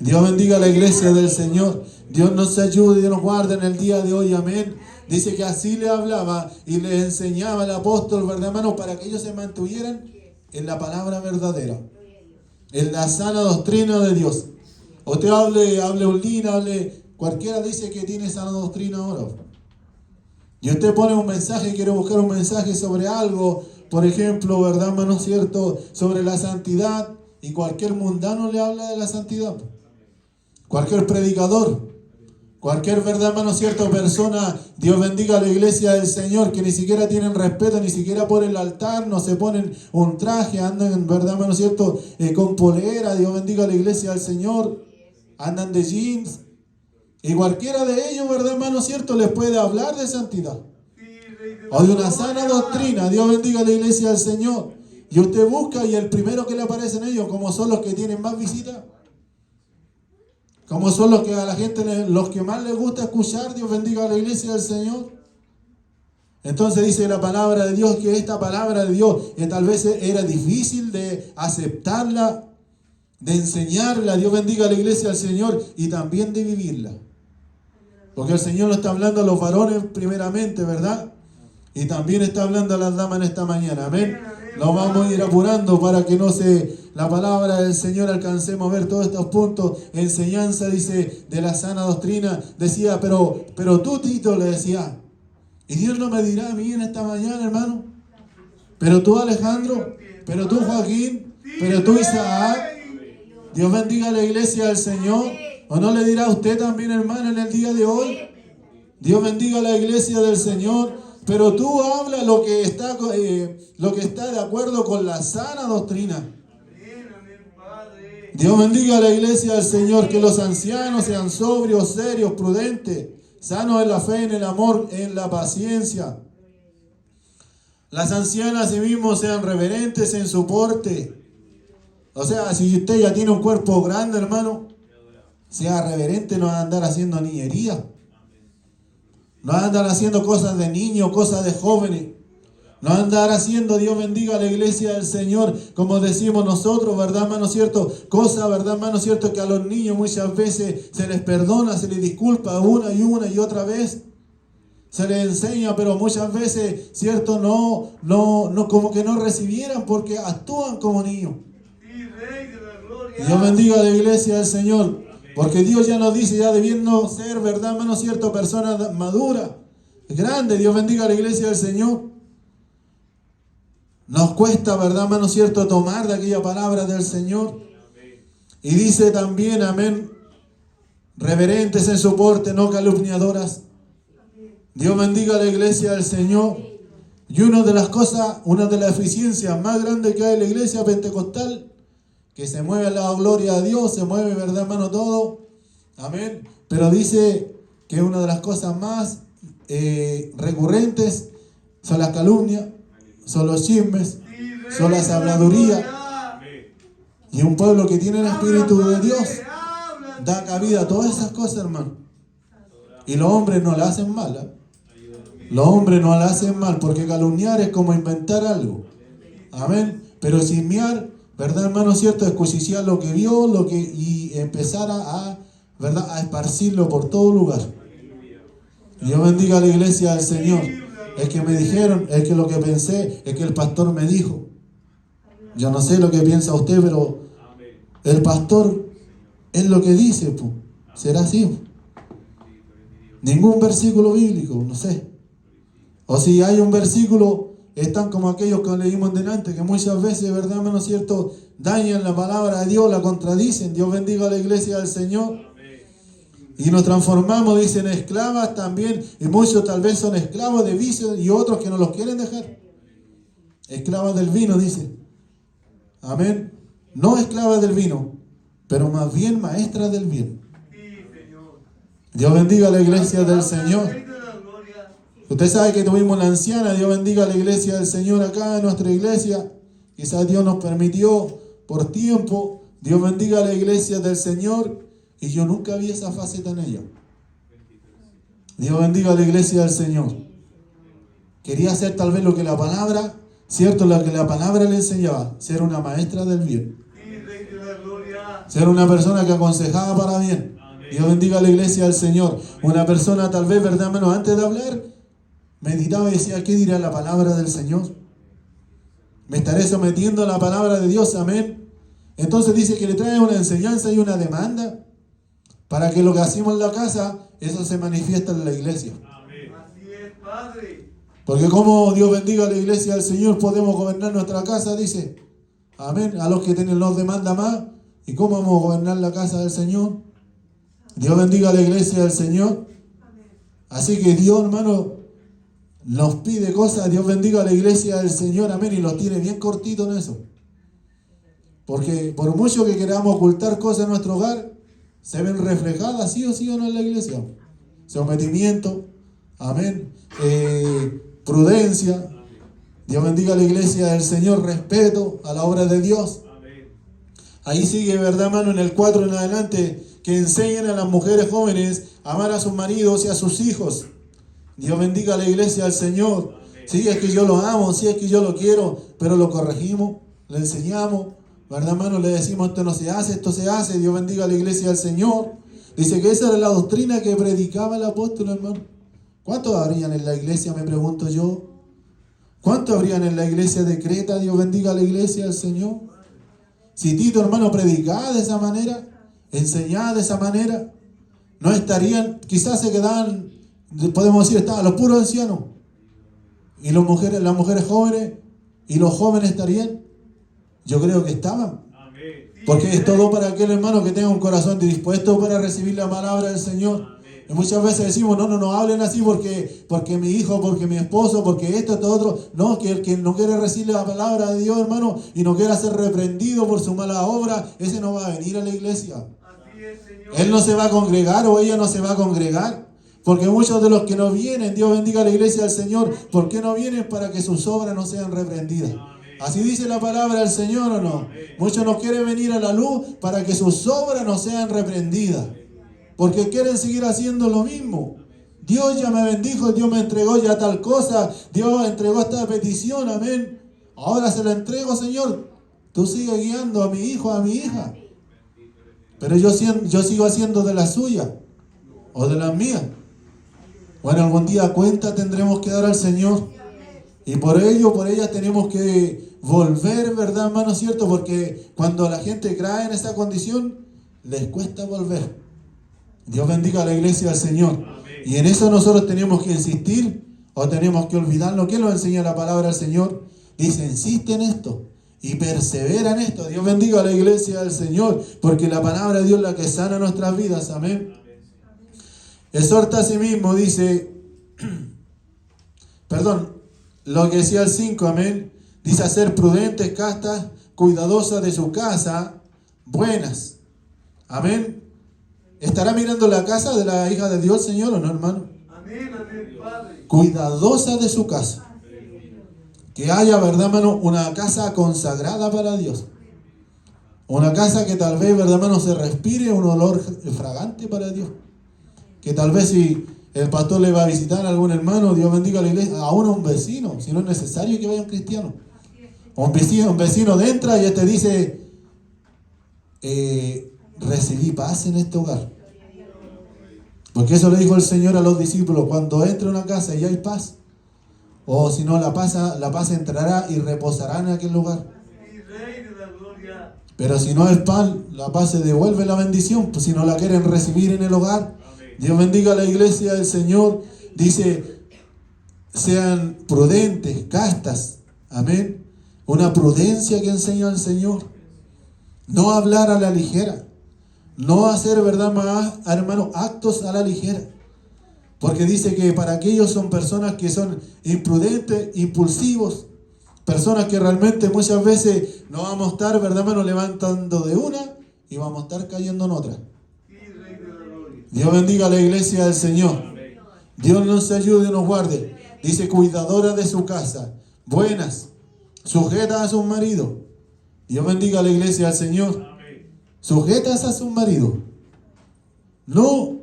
Dios bendiga a la iglesia del Señor. Dios nos ayude y nos guarde en el día de hoy. Amén. Dice que así le hablaba y le enseñaba el apóstol, ¿verdad, hermano? Para que ellos se mantuvieran en la palabra verdadera, en la sana doctrina de Dios. Usted hable Ulina, hable, cualquiera dice que tiene sana doctrina ahora. Y usted pone un mensaje, quiere buscar un mensaje sobre algo, por ejemplo, ¿verdad, hermano? Cierto, sobre la santidad, y cualquier mundano le habla de la santidad. Cualquier predicador. Cualquier, ¿verdad, hermano? Cierta persona, Dios bendiga a la iglesia del Señor, que ni siquiera tienen respeto, ni siquiera por el altar, no se ponen un traje, andan, ¿verdad, hermano? Cierto, con polera. Dios bendiga a la iglesia del Señor, andan de jeans. Y cualquiera de ellos, ¿verdad, hermano? Cierto, les puede hablar de santidad o de una sana doctrina. Dios bendiga a la iglesia del Señor. Y usted busca, y el primero que le aparece en ellos, como son los que tienen más visitas, como son los que a la gente, los que más les gusta escuchar. Dios bendiga a la iglesia del Señor. Entonces dice la palabra de Dios que esta palabra de Dios, que tal vez era difícil de aceptarla, de enseñarla. Dios bendiga a la iglesia del Señor, y también de vivirla. Porque el Señor lo está hablando a los varones primeramente, ¿verdad? Y también está hablando a las damas en esta mañana. Amén. Nos vamos a ir apurando para que la palabra del Señor alcancemos a ver todos estos puntos. Enseñanza, dice, de la sana doctrina. Decía, pero tú, Tito, le decía. Y Dios no me dirá a mí en esta mañana, hermano. Pero tú, Alejandro. Pero tú, Joaquín. Pero tú, Isaac. Dios bendiga a la iglesia del Señor. ¿O no le dirá a usted también, hermano, en el día de hoy? Dios bendiga a la iglesia del Señor. Pero tú habla lo que está de acuerdo con la sana doctrina. Dios bendiga a la iglesia del Señor. Que los ancianos sean sobrios, serios, prudentes, sanos en la fe, en el amor, en la paciencia. Las ancianas asimismo sean reverentes en su porte. O sea, si usted ya tiene un cuerpo grande, hermano, sea reverente, no va a andar haciendo niñería. No andar haciendo cosas de niños, cosas de jóvenes. No andar haciendo, Dios bendiga a la iglesia del Señor, como decimos nosotros, ¿verdad, hermano? Cierto, cosas, ¿verdad, hermano? Cierto, que a los niños muchas veces se les perdona, se les disculpa una y otra vez. Se les enseña, pero muchas veces, cierto, no, como que no recibieran porque actúan como niños. Dios bendiga a la iglesia del Señor. Porque Dios ya nos dice, ya debiendo ser, ¿verdad, hermano? Cierto, persona madura, grande. Dios bendiga a la iglesia del Señor. Nos cuesta, ¿verdad, hermano? Cierto, tomar de aquella palabra del Señor. Y dice también, amén, reverentes en su porte, no calumniadoras. Dios bendiga a la iglesia del Señor. Y una de las eficiencias más grandes que hay en la iglesia pentecostal, que se mueve a la gloria de Dios, se mueve, ¿verdad, hermano? Todo. Amén. Pero dice que una de las cosas más recurrentes son las calumnias, son los chismes, son las habladurías. Y un pueblo que tiene el Espíritu de Dios da cabida a todas esas cosas, hermano. Y los hombres no la hacen mal, ¿eh? Los hombres no la hacen mal, porque calumniar es como inventar algo. Amén. pero chismear, ¿verdad, hermano? Cierto, escuchiciar lo que vio, y empezar ¿verdad? A esparcirlo por todo lugar. Dios bendiga a la iglesia del Señor. Es que me dijeron, es que lo que pensé, es que el pastor me dijo. Yo no sé lo que piensa usted, pero el pastor es lo que dice, pues. ¿Será así? Ningún versículo bíblico, no sé. O si hay un versículo, están como aquellos que leímos delante, que muchas veces, ¿verdad, hermano cierto?, dañan la palabra de Dios, la contradicen. Dios bendiga a la iglesia del Señor. Y nos transformamos, dicen, esclavas también, y muchos tal vez son esclavos de vicios y otros que no los quieren dejar. Esclavas del vino, dice. Amén. No esclavas del vino, pero más bien maestras del bien. Dios bendiga a la iglesia del Señor. Usted sabe que tuvimos la anciana, Dios bendiga a la iglesia del Señor acá en nuestra iglesia. Quizás Dios nos permitió por tiempo. Dios bendiga a la iglesia del Señor. Y yo nunca vi esa faceta en ella. Dios bendiga a la iglesia del Señor. Quería hacer tal vez lo que la palabra, cierto, lo que la palabra le enseñaba. Ser una maestra del bien. Ser una persona que aconsejaba para bien. Dios bendiga a la iglesia del Señor. Una persona tal vez, ¿verdad, hermano? Antes de hablar, meditaba y decía, ¿qué dirá la palabra del Señor? ¿Me estaré sometiendo a la palabra de Dios? Amén. Entonces dice que le trae una enseñanza y una demanda para que lo que hacemos en la casa, eso se manifiesta en la iglesia. Amén. Así es, Padre. Porque como Dios bendiga a la iglesia del Señor, podemos gobernar nuestra casa, dice. Amén. A los que tienen los demanda más. ¿Y cómo vamos a gobernar la casa del Señor? Dios bendiga a la iglesia del Señor. Así que Dios, hermano, nos pide cosas. Dios bendiga a la iglesia del Señor. Amén. Y los tiene bien cortito en eso. Porque por mucho que queramos ocultar cosas en nuestro hogar, se ven reflejadas sí o no en la iglesia. Sometimiento. Amén. Prudencia. Dios bendiga a la iglesia del Señor. Respeto a la obra de Dios. Ahí sigue, ¿verdad, hermano? En el 4 en adelante, que enseñen a las mujeres jóvenes a amar a sus maridos y a sus hijos. Dios bendiga a la iglesia del Señor. Sí, es que yo lo amo, sí, es que yo lo quiero, pero lo corregimos, le enseñamos, ¿verdad, hermano? Le decimos, esto no se hace, esto se hace. Dios bendiga a la iglesia del Señor. Dice que esa era la doctrina que predicaba el apóstol, hermano. ¿Cuántos habrían en la iglesia, me pregunto yo? ¿Cuántos habrían en la iglesia de Creta? Dios bendiga a la iglesia del Señor. Si Tito, hermano, predicaba de esa manera, enseñaba de esa manera, no estarían, quizás se quedaban, podemos decir, estaban los puros ancianos. Y las mujeres jóvenes y los jóvenes estarían. Yo creo que estaban. Porque es todo para aquel hermano que tenga un corazón dispuesto para recibir la palabra del Señor. Y muchas veces decimos, no hablen así porque mi hijo, porque mi esposo, porque esto otro. No, que el que no quiere recibir la palabra de Dios, hermano, y no quiera ser reprendido por su mala obra, ese no va a venir a la iglesia. Así es, Señor. Él no se va a congregar o ella no se va a congregar. Porque muchos de los que no vienen, Dios bendiga a la iglesia del Señor, ¿por qué no vienen? Para que sus obras no sean reprendidas. Así dice la palabra del Señor, ¿o no? Muchos no quieren venir a la luz para que sus obras no sean reprendidas. Porque quieren seguir haciendo lo mismo. Dios ya me bendijo, Dios me entregó ya tal cosa, Dios entregó esta petición, amén. Ahora se la entrego, Señor. Tú sigues guiando a mi hijo, a mi hija. Pero yo sigo haciendo de la suya o de las mías. Bueno, algún día cuenta tendremos que dar al Señor. Y por ellas tenemos que volver, ¿verdad, hermano? ¿Cierto? Porque cuando la gente cae en esta condición, les cuesta volver. Dios bendiga a la iglesia del Señor. Y en eso nosotros tenemos que insistir o tenemos que olvidarlo. ¿Qué nos enseña la palabra del Señor? Dice, insiste en esto y persevera en esto. Dios bendiga a la iglesia del Señor, porque la palabra de Dios es la que sana nuestras vidas. Amén. Exhorta a sí mismo, dice, lo que decía el 5, amén. Dice, a ser prudentes, castas, cuidadosas de su casa, buenas. Amén. ¿Estará mirando la casa de la hija de Dios, Señor, o no, hermano? Amén, amén, Padre. Cuidadosa de su casa. Que haya, ¿verdad, hermano? Una casa consagrada para Dios. Una casa que tal vez, ¿verdad, hermano? Se respire un olor fragante para Dios. Que tal vez si el pastor le va a visitar a algún hermano, Dios bendiga a la iglesia, aún a un vecino, si no es necesario que vaya un cristiano. Un vecino entra y te dice, recibí paz en este hogar. Porque eso le dijo el Señor a los discípulos, cuando entre a una casa y hay paz, o si no, la paz entrará y reposará en aquel lugar. Y Rey de la gloria. Pero si no hay paz, la paz se devuelve la bendición, pues si no la quieren recibir en el hogar. Dios bendiga a la iglesia del Señor. Dice, sean prudentes, castas. Amén. Una prudencia que enseña el Señor. No hablar a la ligera. No hacer, ¿verdad, hermano, actos a la ligera? Porque dice que para aquellos son personas que son imprudentes, impulsivos. Personas que realmente muchas veces no vamos a estar, ¿verdad, hermano, levantando de una y vamos a estar cayendo en otra. Y Rey de la gloria. Dios bendiga a la iglesia del Señor. Dios nos ayude y nos guarde. Dice, cuidadora de su casa, buenas, sujetas a su marido. Dios bendiga a la iglesia del Señor. Sujetas a su marido. No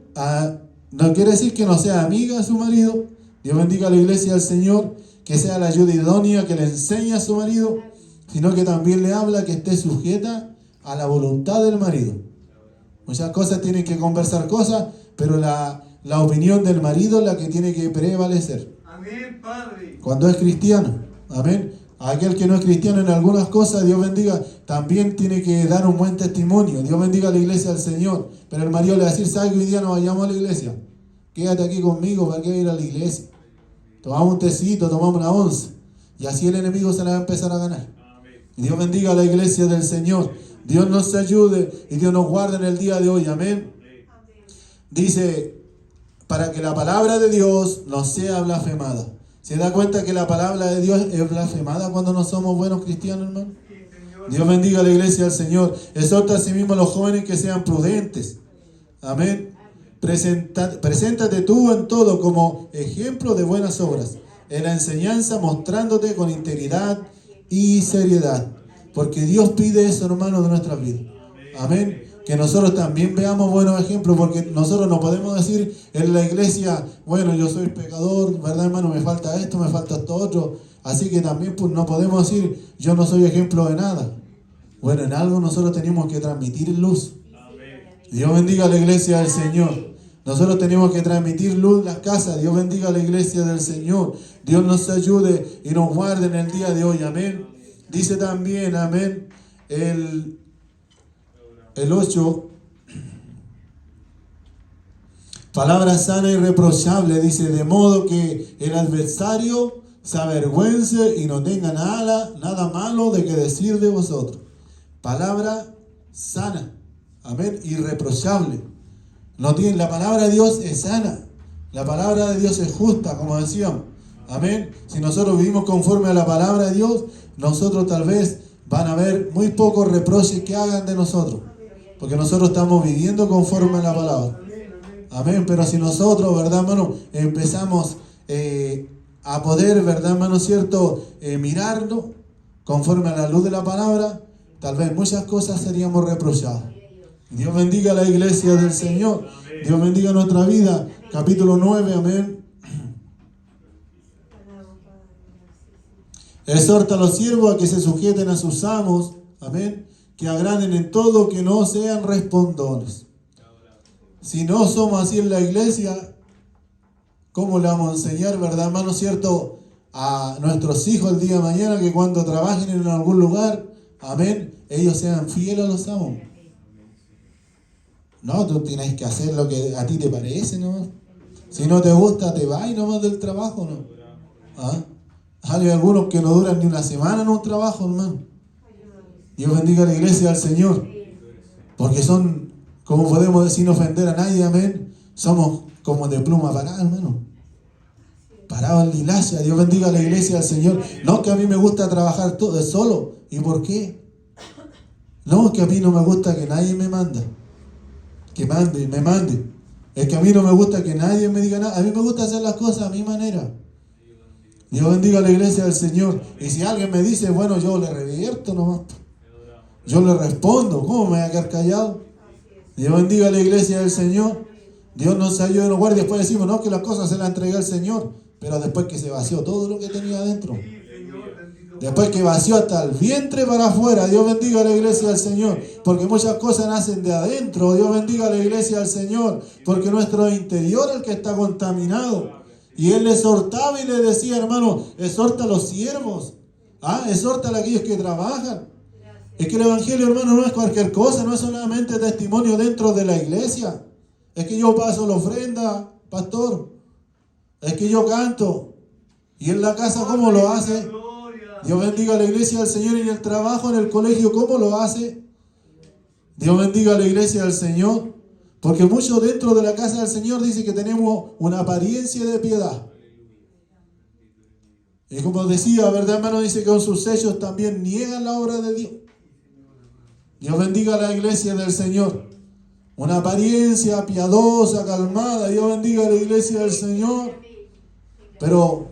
quiere decir que no sea amiga de su marido. Dios bendiga a la iglesia del Señor. Que sea la ayuda idónea que le enseñe a su marido, sino que también le habla que esté sujeta a la voluntad del marido. Muchas cosas tienen que conversar cosas, pero la opinión del marido es la que tiene que prevalecer. Amén, Padre. Cuando es cristiano, amén. Aquel que no es cristiano en algunas cosas, Dios bendiga, también tiene que dar un buen testimonio. Dios bendiga a la iglesia del Señor. Pero el marido le va a decir, ¿sabes que hoy día no vayamos a la iglesia? Quédate aquí conmigo, ¿para qué ir a la iglesia? Tomamos un tecito, tomamos una once. Y así el enemigo se la va a empezar a ganar. Y Dios bendiga a la iglesia del Señor. Dios nos ayude y Dios nos guarde en el día de hoy. Amén. Dice, para que la palabra de Dios no sea blasfemada. ¿Se da cuenta que la palabra de Dios es blasfemada cuando no somos buenos cristianos, hermano? Dios bendiga a la iglesia del Señor. Exhorta a sí mismo a los jóvenes que sean prudentes. Amén. Preséntate tú en todo como ejemplo de buenas obras. En la enseñanza mostrándote con integridad y seriedad. Porque Dios pide eso, hermano, de nuestras vidas. Amén. Que nosotros también veamos buenos ejemplos, porque nosotros no podemos decir en la iglesia, bueno, yo soy pecador, ¿verdad, hermano? Me falta esto otro. Así que también pues, no podemos decir, yo no soy ejemplo de nada. Bueno, en algo nosotros tenemos que transmitir luz. Dios bendiga a la iglesia del Señor. Nosotros tenemos que transmitir luz en las casas. Dios bendiga a la iglesia del Señor. Dios nos ayude y nos guarde en el día de hoy. Amén. Dice también, amén, el 8, palabra sana y reprochable, dice, de modo que el adversario se avergüence y no tenga nada malo de que decir de vosotros. Palabra sana, amén, irreprochable. La palabra de Dios es sana, la palabra de Dios es justa, como decíamos, amén. Si nosotros vivimos conforme a la palabra de Dios, nosotros tal vez van a haber muy pocos reproches que hagan de nosotros. Porque nosotros estamos viviendo conforme a la palabra. Amén. Pero si nosotros, ¿verdad, hermano? Empezamos a poder, ¿verdad, hermano? ¿Cierto? Mirarnos conforme a la luz de la palabra, tal vez muchas cosas seríamos reprochados. Dios bendiga a la iglesia del Señor. Dios bendiga nuestra vida. Capítulo 9, amén. Exhorta a los siervos a que se sujeten a sus amos. Amén. Que agraden en todo, que no sean respondones. Si no somos así en la iglesia, ¿cómo le vamos a enseñar, verdad, hermano, cierto, a nuestros hijos el día de mañana que cuando trabajen en algún lugar, amén, ellos sean fieles a los amos? No, tú tienes que hacer lo que a ti te parece, ¿no? Si no te gusta, te vas nomás del trabajo, ¿no? ¿Ah? Hay algunos que no duran ni una semana en un trabajo, hermano. Dios bendiga a la iglesia del Señor. Porque son, como podemos decir, sin ofender a nadie, amén. Somos como de pluma parada, hermano. Parado en la hilacha. Dios bendiga a la iglesia del Señor. No que a mí me gusta trabajar todo solo. ¿Y por qué? No, que a mí no me gusta que nadie me manda. Que me mande. Es que a mí no me gusta que nadie me diga nada. A mí me gusta hacer las cosas a mi manera. Dios bendiga a la iglesia del Señor. Y si alguien me dice, bueno, yo le revierto nomás. Yo le respondo. ¿Cómo me voy a quedar callado? Dios bendiga a la iglesia del Señor. Dios nos ayude y nos guarde. Después decimos, no, que las cosas se las entregué al Señor. Pero después que se vació todo lo que tenía adentro. Después que vació hasta el vientre para afuera. Dios bendiga a la iglesia del Señor. Porque muchas cosas nacen de adentro. Dios bendiga a la iglesia del Señor. Porque nuestro interior es el que está contaminado. Y Él le exhortaba y le decía, hermano, exhorta a los siervos. Exhorta a aquellos que trabajan. Es que el evangelio, hermano, no es cualquier cosa. No es solamente testimonio dentro de la iglesia. Es que yo paso la ofrenda, pastor. Es que yo canto. Y en la casa, ¿cómo lo hace? Dios bendiga a la iglesia del Señor. Y en el trabajo, en el colegio, ¿cómo lo hace? Dios bendiga a la iglesia del Señor. Porque muchos dentro de la casa del Señor dicen que tenemos una apariencia de piedad. Y como decía, ¿verdad, hermano? Dice que con sus hechos también niegan la obra de Dios. Dios bendiga a la iglesia del Señor. Una apariencia piadosa, calmada. Dios bendiga a la iglesia del Señor. Pero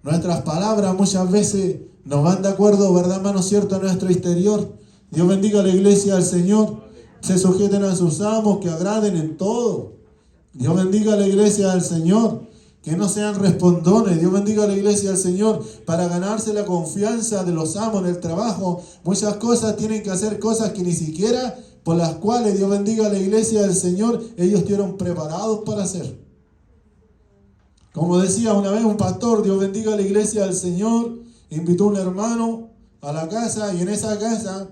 nuestras palabras muchas veces no van de acuerdo, ¿verdad, hermano? Cierto, a nuestro exterior. Dios bendiga a la iglesia del Señor. Se sujeten a sus amos, que agraden en todo. Dios bendiga a la iglesia del Señor. Que no sean respondones. Dios bendiga a la iglesia del Señor. Para ganarse la confianza de los amos en el trabajo. Muchas cosas tienen que hacer cosas que ni siquiera por las cuales, Dios bendiga a la iglesia del Señor, ellos estuvieron preparados para hacer. Como decía una vez un pastor, Dios bendiga a la iglesia del Señor, invitó a un hermano a la casa, y en esa casa,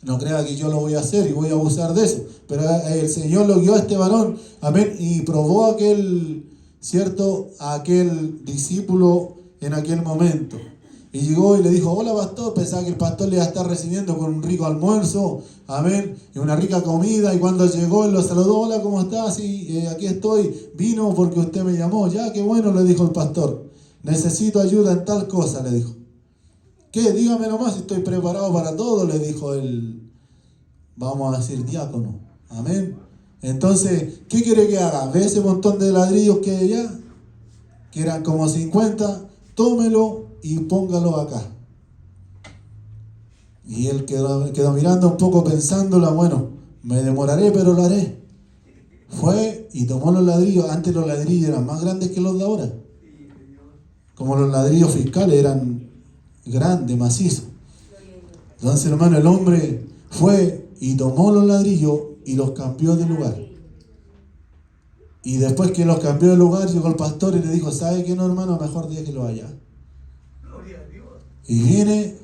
no crea que yo lo voy a hacer y voy a abusar de eso, pero el Señor lo guió a este varón, amén, y probó a aquel discípulo en aquel momento. Y llegó y le dijo, hola pastor, pensaba que el pastor le iba a estar recibiendo con un rico almuerzo, amén, y una rica comida, y cuando llegó él lo saludó, hola, ¿cómo estás? Y aquí estoy, vino porque usted me llamó. Ya, qué bueno, le dijo el pastor, necesito ayuda en tal cosa, le dijo. ¿Qué? Dígame nomás, estoy preparado para todo, le dijo el, vamos a decir, diácono, amén. Entonces, ¿qué quiere que haga? ¿Ve ese montón de ladrillos que hay allá? Que eran como 50, tómelo y póngalo acá. Y él quedó mirando un poco pensándolo, bueno, me demoraré, pero lo haré. Fue y tomó los ladrillos. Antes los ladrillos eran más grandes que los de ahora. Como los ladrillos fiscales eran grandes, macizos. Entonces, hermano, el hombre fue y tomó los ladrillos y los cambió de lugar. Y después que los cambió de lugar, llegó el pastor y le dijo, ¿sabe qué no, hermano? Mejor déjelo allá. Y viene,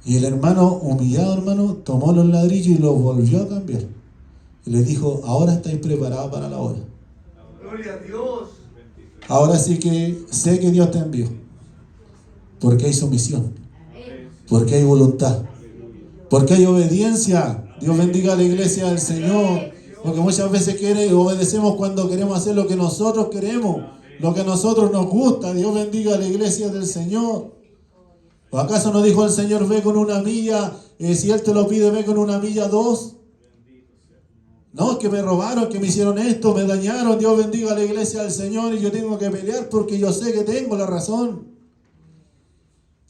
y el hermano, humillado, hermano, tomó los ladrillos y los volvió a cambiar. Y le dijo, ahora estáis preparados para la hora. Gloria a Dios. Ahora sí que sé que Dios te envió. Porque hay sumisión. Porque hay voluntad. Porque hay obediencia. Dios bendiga a la iglesia del Señor. Porque muchas veces obedecemos cuando queremos hacer lo que nosotros queremos. Lo que a nosotros nos gusta. Dios bendiga a la iglesia del Señor. ¿O acaso no dijo el Señor, ve con una milla, si Él te lo pide, ve con una milla 2? No, es que me robaron, que me hicieron esto, me dañaron. Dios bendiga a la iglesia del Señor y yo tengo que pelear porque yo sé que tengo la razón.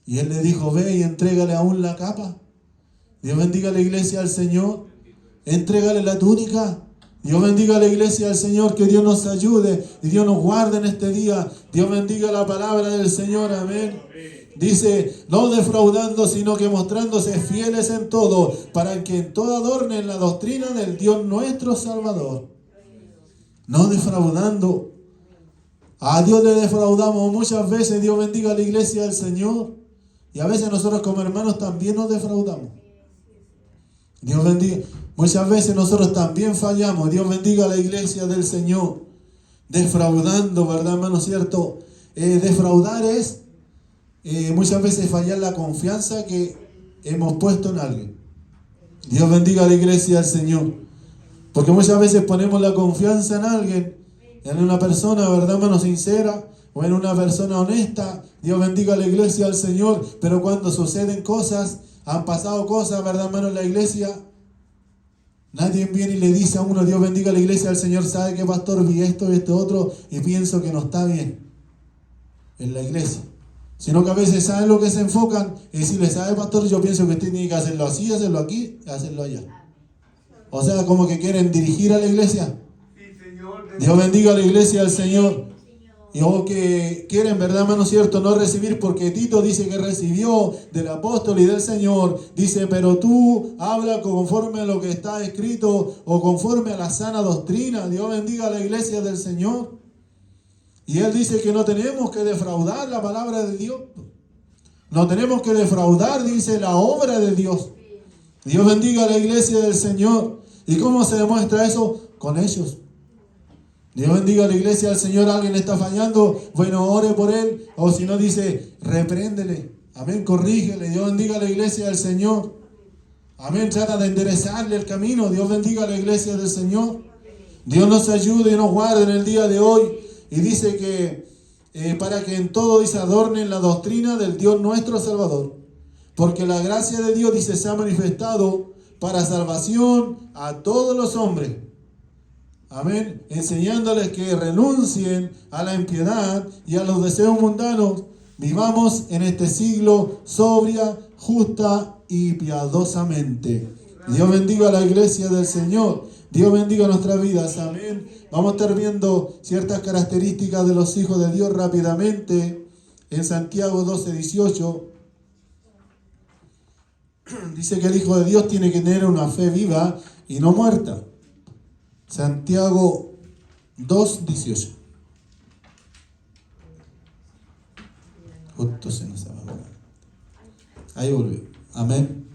Y Él le dijo, ve y entrégale aún la capa. Dios bendiga a la iglesia del Señor. Entrégale la túnica. Dios bendiga a la iglesia del Señor, que Dios nos ayude y Dios nos guarde en este día. Dios bendiga la palabra del Señor, amén. Dice, no defraudando, sino que mostrándose fieles en todo, para que en todo adornen la doctrina del Dios nuestro Salvador. No defraudando. A Dios le defraudamos muchas veces. Dios bendiga a la iglesia del Señor. Y a veces nosotros como hermanos también nos defraudamos. Dios bendiga. Muchas veces nosotros también fallamos. Dios bendiga a la iglesia del Señor. Defraudando, ¿verdad, hermano? ¿Cierto? Defraudar es muchas veces fallar la confianza que hemos puesto en alguien. Dios bendiga a la iglesia del Señor. Porque muchas veces ponemos la confianza en alguien, en una persona, ¿verdad, hermano? Sincera, o en una persona honesta. Dios bendiga a la iglesia del Señor. Pero cuando suceden cosas, han pasado cosas, ¿verdad, hermano? En la iglesia, nadie viene y le dice a uno, Dios bendiga a la iglesia del Señor, ¿sabe qué, pastor? Vi esto y esto otro y pienso que no está bien en la iglesia. Sino que a veces saben lo que se enfocan y decirle, ¿sabe, pastor? Yo pienso que usted tiene que hacerlo así, hacerlo aquí, hacerlo allá. O sea, como que quieren dirigir a la iglesia. Dios bendiga a la iglesia del Señor. o que quieren, ¿verdad, hermano cierto?, no recibir, porque Tito dice que recibió del apóstol y del Señor. Dice, pero tú habla conforme a lo que está escrito o conforme a la sana doctrina. Dios bendiga a la iglesia del Señor. Y él dice que no tenemos que defraudar la palabra de Dios. No tenemos que defraudar, dice, la obra de Dios. Dios bendiga a la iglesia del Señor. ¿Y cómo se demuestra eso? Con ellos. Dios bendiga a la iglesia del Señor. Alguien está fallando, bueno, ore por él. O si no, dice, repréndele. Amén, corrígele. Dios bendiga a la iglesia del Señor. Amén, trata de enderezarle el camino. Dios bendiga a la iglesia del Señor. Dios nos ayude y nos guarde en el día de hoy. Y dice que para que en todo, dice, adornen la doctrina del Dios nuestro Salvador. Porque la gracia de Dios, dice, se ha manifestado para salvación a todos los hombres. Amén. Enseñándoles que renuncien a la impiedad y a los deseos mundanos. Vivamos en este siglo sobria, justa y piadosamente. Dios bendiga a la iglesia del Señor. Dios bendiga nuestras vidas. Amén. Vamos a estar viendo ciertas características de los hijos de Dios rápidamente. En Santiago 12:18. Dice que el Hijo de Dios tiene que tener una fe viva y no muerta. Santiago 2:18. Justo se nos va. Ahí volvió. Amén.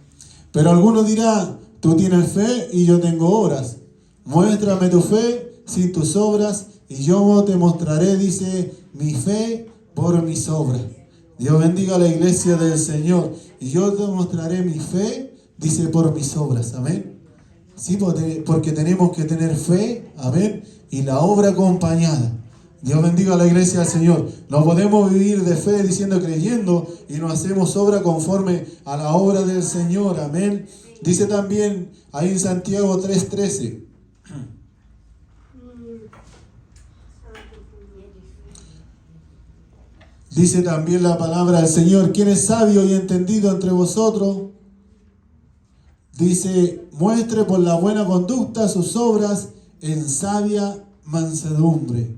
Pero alguno dirá, tú tienes fe y yo tengo obras. Muéstrame tu fe sin tus obras y yo te mostraré, dice, mi fe por mis obras. Dios bendiga a la iglesia del Señor. Y yo te mostraré mi fe, dice, por mis obras. Amén. Sí, porque tenemos que tener fe, amén, y la obra acompañada. Dios bendiga a la iglesia del Señor. No podemos vivir de fe diciendo, creyendo, y no hacemos obra conforme a la obra del Señor, amén. Dice también ahí en Santiago 3:13. Dice también la palabra del Señor, ¿quién es sabio y entendido entre vosotros? Dice, muestre por la buena conducta sus obras en sabia mansedumbre.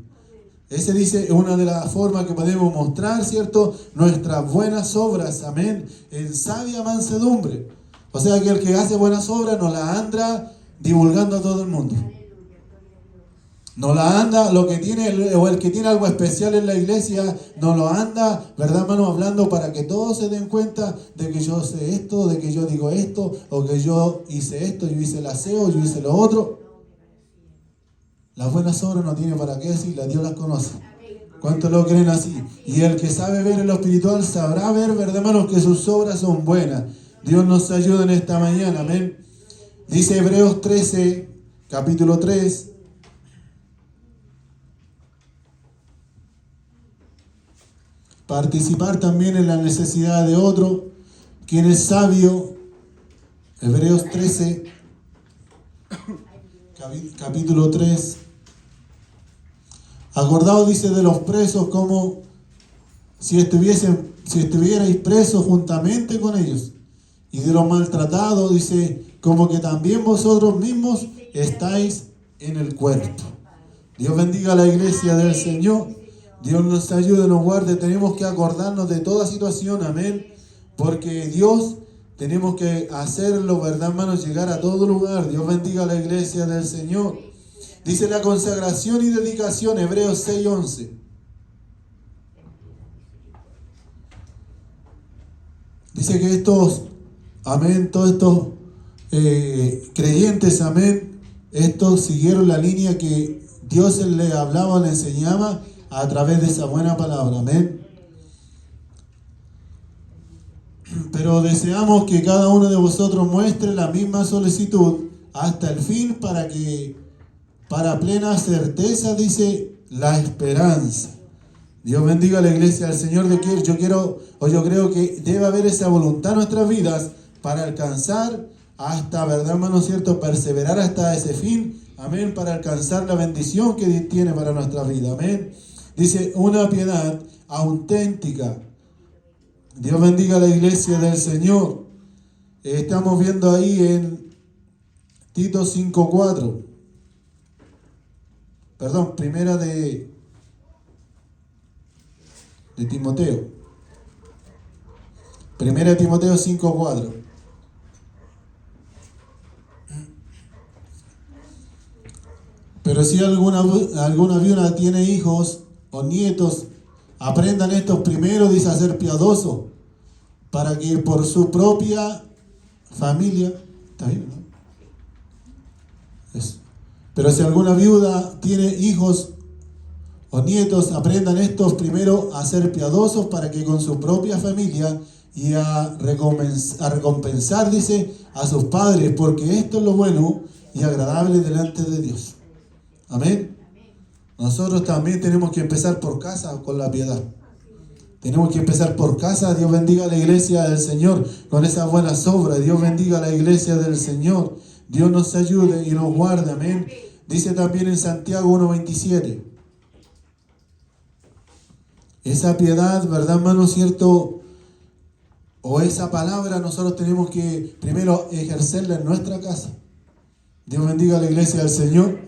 Ese dice, es una de las formas que podemos mostrar, ¿cierto?, nuestras buenas obras, amén, en sabia mansedumbre. O sea que el que hace buenas obras no las anda divulgando a todo el mundo. No la anda, lo que tiene, o el que tiene algo especial en la iglesia, no lo anda, ¿verdad, hermano? Hablando para que todos se den cuenta de que yo sé esto, de que yo digo esto, o que yo hice esto, yo hice el aseo, yo hice lo otro. Las buenas obras no tiene para qué decirlas, Dios las conoce. ¿Cuántos lo creen así? Y el que sabe ver en lo espiritual sabrá ver, ¿verdad, hermanos?, que sus obras son buenas. Dios nos ayude en esta mañana, amén. Dice Hebreos 13, capítulo 3. Participar también en la necesidad de otro. ¿Quién es sabio? Hebreos 13, capítulo 3. Acordaos, dice, de los presos, como si estuvierais presos juntamente con ellos. Y de los maltratados, dice, como que también vosotros mismos estáis en el cuerpo. Dios bendiga a la iglesia del Señor. Dios nos ayude, nos guarde. Tenemos que acordarnos de toda situación, amén. Porque Dios, tenemos que hacerlo, ¿verdad, hermanos? Llegar a todo lugar. Dios bendiga a la iglesia del Señor. Dice la consagración y dedicación, Hebreos 6:11. Dice que estos, amén, todos estos creyentes, amén, estos siguieron la línea que Dios le hablaba, le enseñaba a través de esa buena palabra, amén. Pero deseamos que cada uno de vosotros muestre la misma solicitud hasta el fin para plena certeza, dice, la esperanza. Dios bendiga a la iglesia del Señor. Yo creo que debe haber esa voluntad en nuestras vidas para alcanzar hasta, ¿verdad, hermano cierto?, perseverar hasta ese fin, amén, para alcanzar la bendición que Dios tiene para nuestra vida, amén. Dice, una piedad auténtica. Dios bendiga a la iglesia del Señor. Estamos viendo ahí en Tito 5:4. Perdón, primera de de Timoteo. 1 Timoteo 5:4. Pero si alguna viuda tiene hijos o nietos, aprendan estos primero, dice, a ser piadosos, para que por su propia familia, ¿está bien, no? Eso. Pero si alguna viuda tiene hijos o nietos, aprendan estos primero a ser piadosos, para que con su propia familia y a recompensar, dice, a sus padres, porque esto es lo bueno y agradable delante de Dios. Amén. Nosotros también tenemos que empezar por casa con la piedad. Tenemos que empezar por casa. Dios bendiga a la iglesia del Señor con esas buenas obras. Dios bendiga a la iglesia del Señor. Dios nos ayude y nos guarde. Amén. Dice también en Santiago 1:27. Esa piedad, ¿verdad, hermano? ¿Cierto? O esa palabra nosotros tenemos que primero ejercerla en nuestra casa. Dios bendiga a la iglesia del Señor.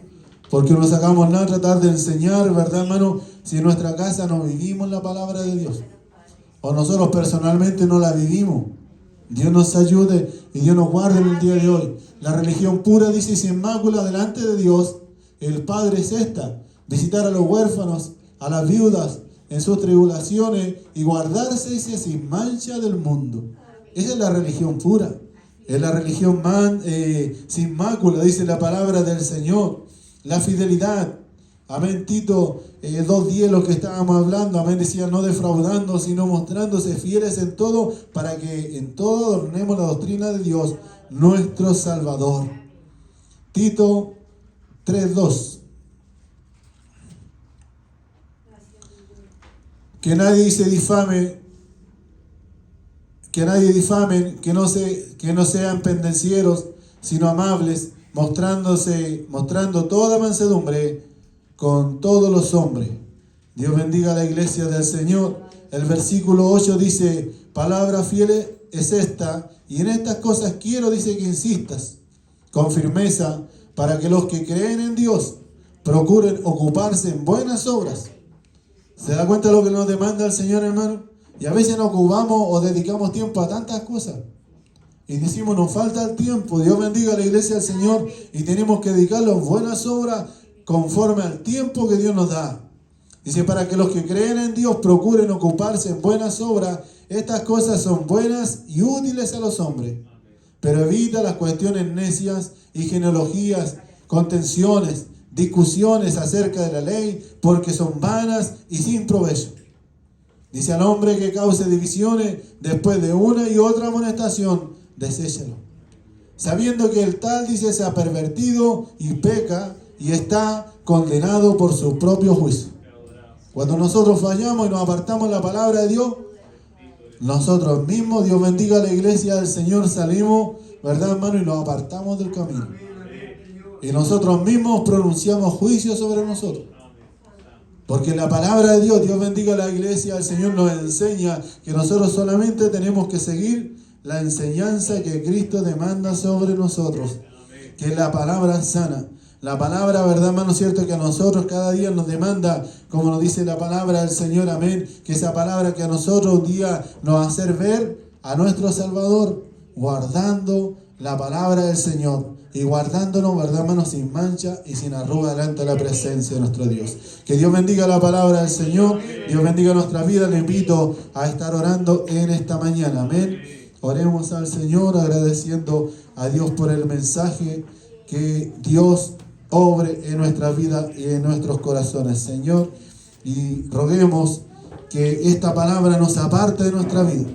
Porque no sacamos nada tratar de enseñar, ¿verdad, hermano? Si en nuestra casa no vivimos la palabra de Dios. O nosotros personalmente no la vivimos. Dios nos ayude y Dios nos guarde en el día de hoy. La religión pura, dice, sin mácula delante de Dios, el Padre es esta: visitar a los huérfanos, a las viudas en sus tribulaciones y guardarse, dice, sin mancha del mundo. Esa es la religión pura. Es la religión sin mácula, dice la palabra del Señor. La fidelidad, amén. Tito 2:10, lo que estábamos hablando, amén, decía, no defraudando, sino mostrándose fieles en todo, para que en todo adornemos la doctrina de Dios, nuestro Salvador. Tito 3:2. Que nadie se difame, que no sean pendencieros, sino amables, mostrando toda mansedumbre con todos los hombres. Dios bendiga a la iglesia del Señor. El versículo 8 dice, palabra fiel es esta, y en estas cosas quiero, dice, que insistas con firmeza, para que los que creen en Dios procuren ocuparse en buenas obras. ¿Se da cuenta de lo que nos demanda el Señor, hermano? Y a veces nos ocupamos o dedicamos tiempo a tantas cosas. Y decimos, nos falta el tiempo. Dios bendiga a la iglesia del Señor. Y tenemos que dedicarlo a buenas obras conforme al tiempo que Dios nos da. Dice, para que los que creen en Dios procuren ocuparse en buenas obras. Estas cosas son buenas y útiles a los hombres. Pero evita las cuestiones necias y genealogías, contenciones, discusiones acerca de la ley, porque son vanas y sin provecho. Dice, al hombre que cause divisiones después de una y otra amonestación, deséchalo, sabiendo que el tal, dice, se ha pervertido y peca y está condenado por su propio juicio. Cuando nosotros fallamos y nos apartamos de la palabra de Dios, nosotros mismos, Dios bendiga a la iglesia del Señor, salimos, ¿verdad, hermano? Y nos apartamos del camino. Y nosotros mismos pronunciamos juicio sobre nosotros. Porque la palabra de Dios, Dios bendiga a la iglesia del Señor, nos enseña que nosotros solamente tenemos que seguir la enseñanza que Cristo demanda sobre nosotros, que es la palabra sana. La palabra, ¿verdad, hermano? Cierto que a nosotros cada día nos demanda, como nos dice la palabra del Señor, amén, que esa palabra que a nosotros un día nos va a hacer ver a nuestro Salvador, guardando la palabra del Señor y guardándonos, ¿verdad, hermano? Sin mancha y sin arruga delante de la presencia de nuestro Dios. Que Dios bendiga la palabra del Señor, Dios bendiga nuestra vida. Le invito a estar orando en esta mañana, amén. Oremos al Señor agradeciendo a Dios por el mensaje. Que Dios obre en nuestra vida y en nuestros corazones, Señor. Y roguemos que esta palabra nos aparte de nuestra vida.